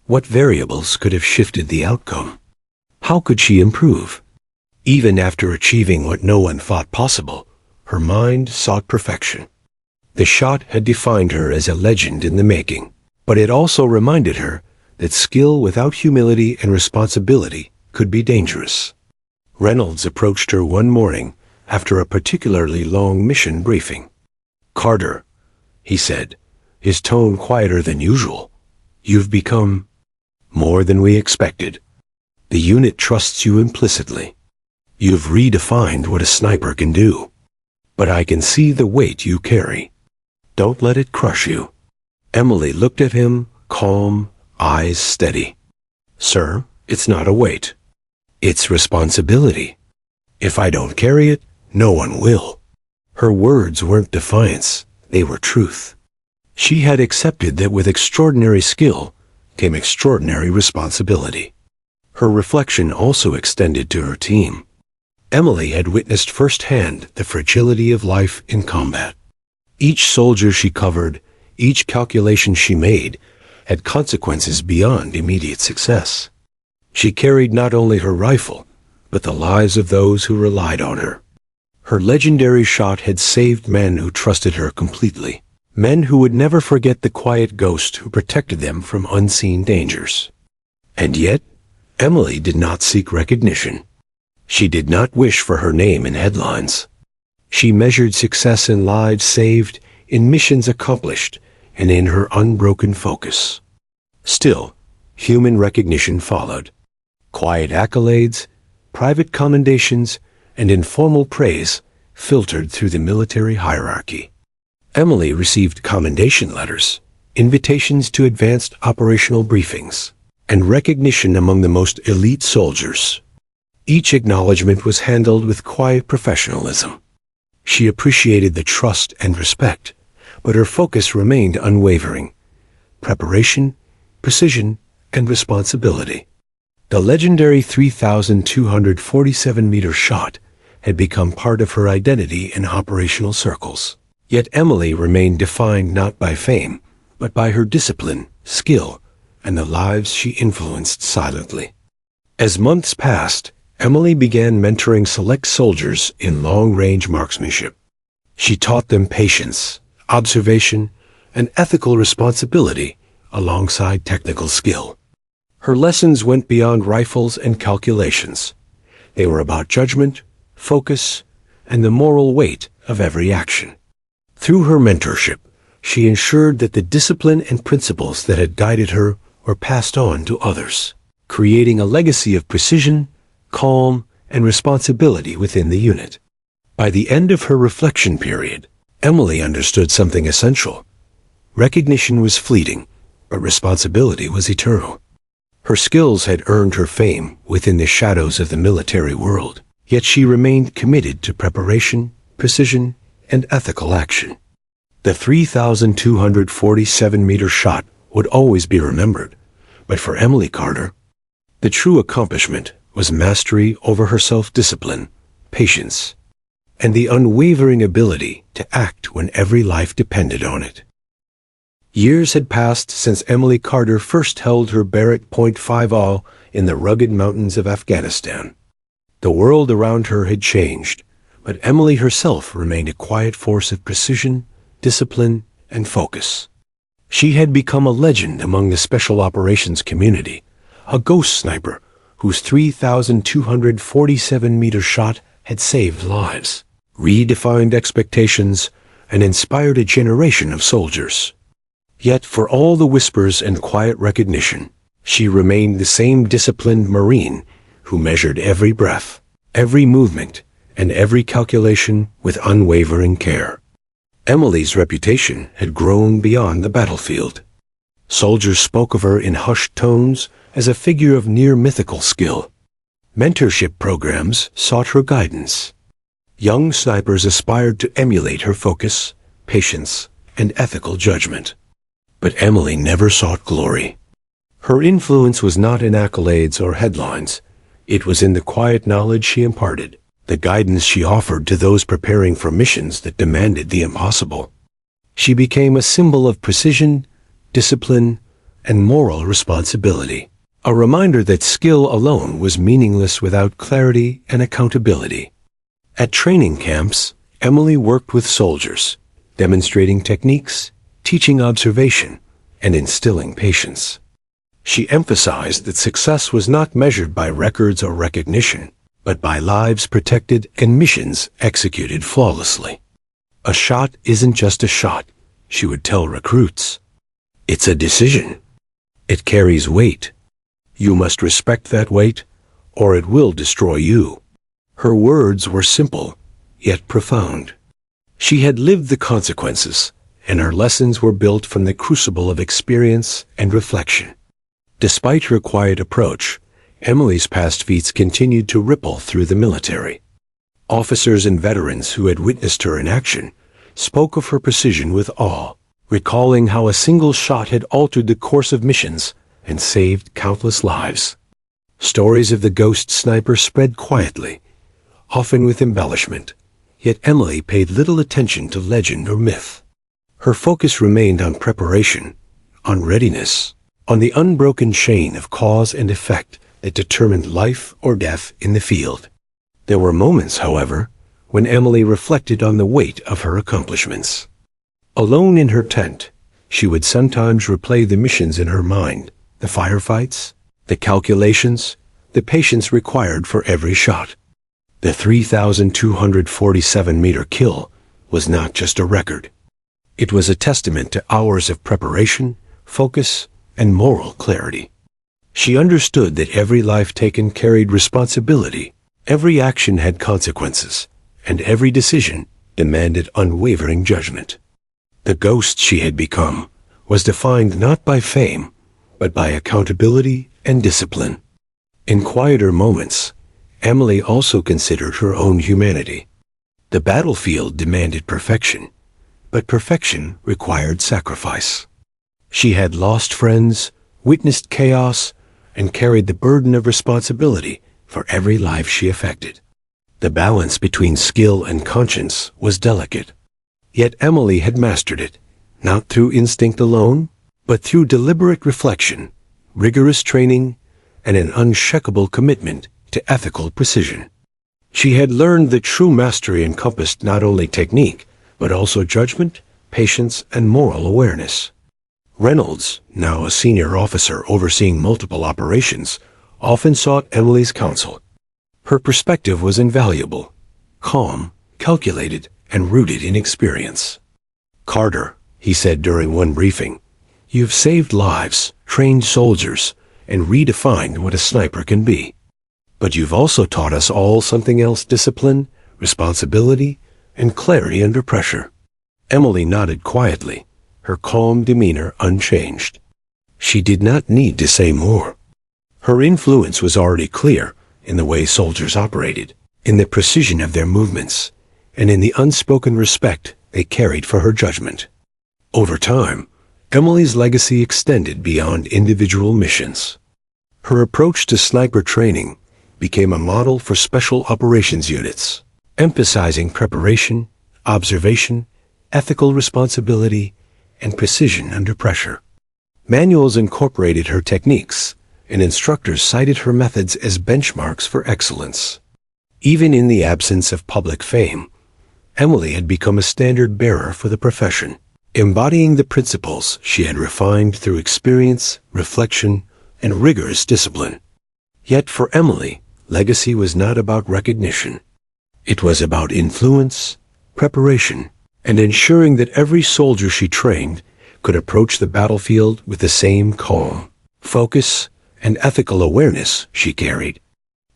What variables could have shifted the outcome? How could she improve? Even after achieving what no one thought possible, her mind sought perfection. The shot had defined her as a legend in the making, but it also reminded her that skill without humility and responsibility could be dangerous. Reynolds approached her one morning after a particularly long mission briefing. "Carter," he said, his tone quieter than usual, "you've become more than we expected. The unit trusts you implicitly. You've redefined what a sniper can do. But I can see the weight you carry. Don't let it crush you." Emily looked at him, calm, eyes steady. "Sir, it's not a weight. It's responsibility. If I don't carry it, no one will." Her words weren't defiance, they were truth. She had accepted that with extraordinary skill came extraordinary responsibility. Her reflection also extended to her team. Emily had witnessed firsthand the fragility of life in combat. Each soldier she covered, each calculation she made, had consequences beyond immediate success. She carried not only her rifle, but the lives of those who relied on her. Her legendary shot had saved men who trusted her completely, men who would never forget the quiet ghost who protected them from unseen dangers. And yet, Emily did not seek recognition. She did not wish for her name in headlines. She measured success in lives saved, in missions accomplished, and in her unbroken focus. Still, human recognition followed. Quiet accolades, private commendations, and informal praise filtered through the military hierarchy. Emily received commendation letters, invitations to advanced operational briefings, and recognition among the most elite soldiers. Each acknowledgement was handled with quiet professionalism. She appreciated the trust and respect, but her focus remained unwavering: preparation, precision, and responsibility. The legendary 3,247-meter shot had become part of her identity in operational circles. Yet Emily remained defined not by fame, but by her discipline, skill, and the lives she influenced silently. As months passed, Emily began mentoring select soldiers in long-range marksmanship. She taught them patience, observation, and ethical responsibility alongside technical skill. Her lessons went beyond rifles and calculations. They were about judgment, focus, and the moral weight of every action. Through her mentorship, she ensured that the discipline and principles that had guided her were passed on to others, creating a legacy of precision, calm, and responsibility within the unit. By the end of her reflection period, Emily understood something essential. Recognition was fleeting, but responsibility was eternal. Her skills had earned her fame within the shadows of the military world, yet she remained committed to preparation, precision, and ethical action. The 3,247-meter shot would always be remembered, but for Emily Carter, the true accomplishment was mastery over her self-discipline, patience, and the unwavering ability to act when every life depended on it. Years had passed since Emily Carter first held her Barrett .50 in the rugged mountains of Afghanistan. The world around her had changed, but Emily herself remained a quiet force of precision, discipline, and focus. She had become a legend among the special operations community, a ghost sniper whose 3,247-meter shot had saved lives, redefined expectations, and inspired a generation of soldiers. Yet for all the whispers and quiet recognition, she remained the same disciplined Marine who measured every breath, every movement, and every calculation with unwavering care. Emily's reputation had grown beyond the battlefield. Soldiers spoke of her in hushed tones as a figure of near-mythical skill. Mentorship programs sought her guidance. Young snipers aspired to emulate her focus, patience, and ethical judgment. But Emily never sought glory. Her influence was not in accolades or headlines. It was in the quiet knowledge she imparted, the guidance she offered to those preparing for missions that demanded the impossible. She became a symbol of precision, discipline, and moral responsibility, a reminder that skill alone was meaningless without clarity and accountability. At training camps, Emily worked with soldiers, demonstrating techniques, teaching observation, and instilling patience. She emphasized that success was not measured by records or recognition, but by lives protected and missions executed flawlessly. A shot isn't just a shot, she would tell recruits. It's a decision. It carries weight. You must respect that weight, or it will destroy you. Her words were simple, yet profound. She had lived the consequences, and her lessons were built from the crucible of experience and reflection. Despite her quiet approach, Emily's past feats continued to ripple through the military. Officers and veterans who had witnessed her in action spoke of her precision with awe, recalling how a single shot had altered the course of missions and saved countless lives. Stories of the ghost sniper spread quietly, often with embellishment, yet Emily paid little attention to legend or myth. Her focus remained on preparation, on readiness, on the unbroken chain of cause and effect that determined life or death in the field. There were moments, however, when Emily reflected on the weight of her accomplishments. Alone in her tent, she would sometimes replay the missions in her mind, the firefights, the calculations, the patience required for every shot. The 3,247-meter kill was not just a record. It was a testament to hours of preparation, focus, and moral clarity. She understood that every life taken carried responsibility, every action had consequences, and every decision demanded unwavering judgment. The ghost she had become was defined not by fame, but by accountability and discipline. In quieter moments, Emily also considered her own humanity. The battlefield demanded perfection, but perfection required sacrifice. She had lost friends, witnessed chaos, and carried the burden of responsibility for every life she affected. The balance between skill and conscience was delicate. Yet Emily had mastered it, not through instinct alone, but through deliberate reflection, rigorous training, and an unshakable commitment to ethical precision. She had learned that true mastery encompassed not only technique, but also judgment, patience, and moral awareness. Reynolds, now a senior officer overseeing multiple operations, often sought Emily's counsel. Her perspective was invaluable, calm, calculated, and rooted in experience. "Carter," he said during one briefing, "you've saved lives, trained soldiers, and redefined what a sniper can be. But you've also taught us all something else: discipline, responsibility, and clarity under pressure." Emily nodded quietly, her calm demeanor unchanged. She did not need to say more. Her influence was already clear in the way soldiers operated, in the precision of their movements, and in the unspoken respect they carried for her judgment. Over time, Emily's legacy extended beyond individual missions. Her approach to sniper training became a model for special operations units, emphasizing preparation, observation, ethical responsibility, and precision under pressure. Manuals incorporated her techniques, and instructors cited her methods as benchmarks for excellence. Even in the absence of public fame, Emily had become a standard bearer for the profession, embodying the principles she had refined through experience, reflection, and rigorous discipline. Yet for Emily, legacy was not about recognition. It was about influence, preparation, and ensuring that every soldier she trained could approach the battlefield with the same calm, focus, and ethical awareness she carried.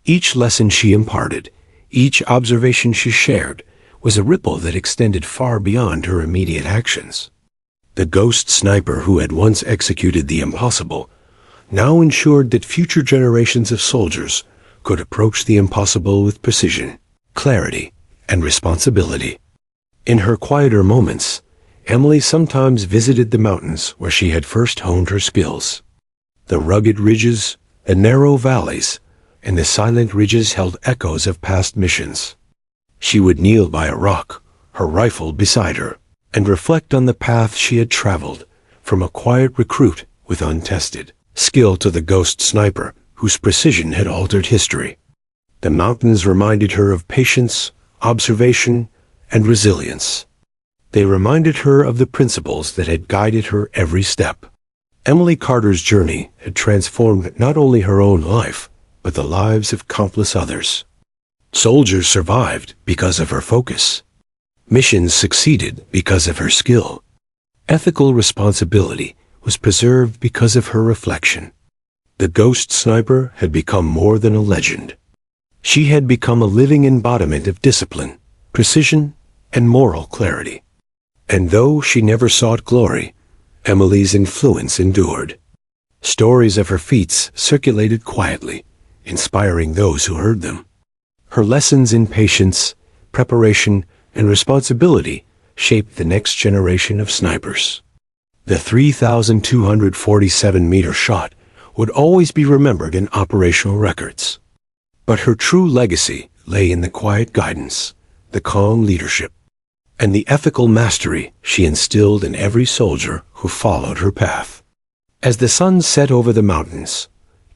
Each lesson she imparted, each observation she shared, was a ripple that extended far beyond her immediate actions. The ghost sniper who had once executed the impossible now ensured that future generations of soldiers could approach the impossible with precision, clarity, and responsibility. In her quieter moments, Emily sometimes visited the mountains where she had first honed her skills. The rugged ridges, the narrow valleys, and the silent ridges held echoes of past missions. She would kneel by a rock, her rifle beside her, and reflect on the path she had traveled, from a quiet recruit with untested skill to the ghost sniper whose precision had altered history. The mountains reminded her of patience, observation, and resilience. They reminded her of the principles that had guided her every step. Emily Carter's journey had transformed not only her own life, but the lives of countless others. Soldiers survived because of her focus. Missions succeeded because of her skill. Ethical responsibility was preserved because of her reflection. The ghost sniper had become more than a legend. She had become a living embodiment of discipline, precision, and moral clarity. And though she never sought glory, Emily's influence endured. Stories of her feats circulated quietly, inspiring those who heard them. Her lessons in patience, preparation, and responsibility shaped the next generation of snipers. The 3,247-meter shot would always be remembered in operational records. But her true legacy lay in the quiet guidance, the calm leadership, and the ethical mastery she instilled in every soldier who followed her path. As the sun set over the mountains,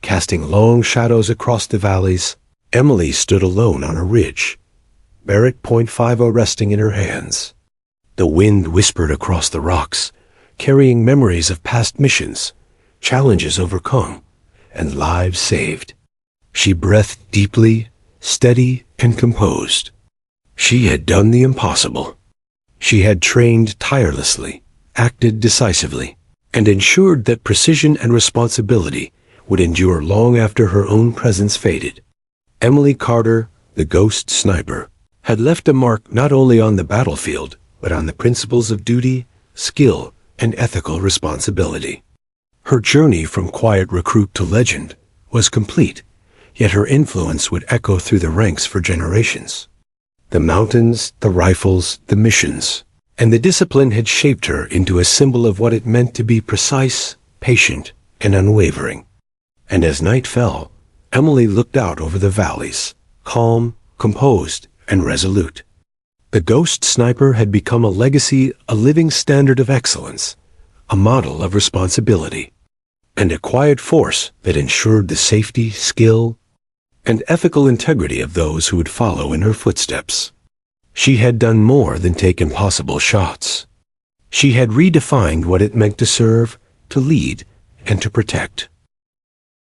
casting long shadows across the valleys, Emily stood alone on a ridge, Barrett .50 resting in her hands. The wind whispered across the rocks, carrying memories of past missions, challenges overcome, and lives saved. She breathed deeply, steady, and composed. She had done the impossible. She had trained tirelessly, acted decisively, and ensured that precision and responsibility would endure long after her own presence faded. Emily Carter, the ghost sniper, had left a mark not only on the battlefield, but on the principles of duty, skill, and ethical responsibility. Her journey from quiet recruit to legend was complete, yet her influence would echo through the ranks for generations. The mountains, the rifles, the missions, and the discipline had shaped her into a symbol of what it meant to be precise, patient, and unwavering. And as night fell, Emily looked out over the valleys, calm, composed, and resolute. The ghost sniper had become a legacy, a living standard of excellence, a model of responsibility, and a quiet force that ensured the safety, skill, and ethical integrity of those who would follow in her footsteps. She had done more than take impossible shots. She had redefined what it meant to serve, to lead, and to protect.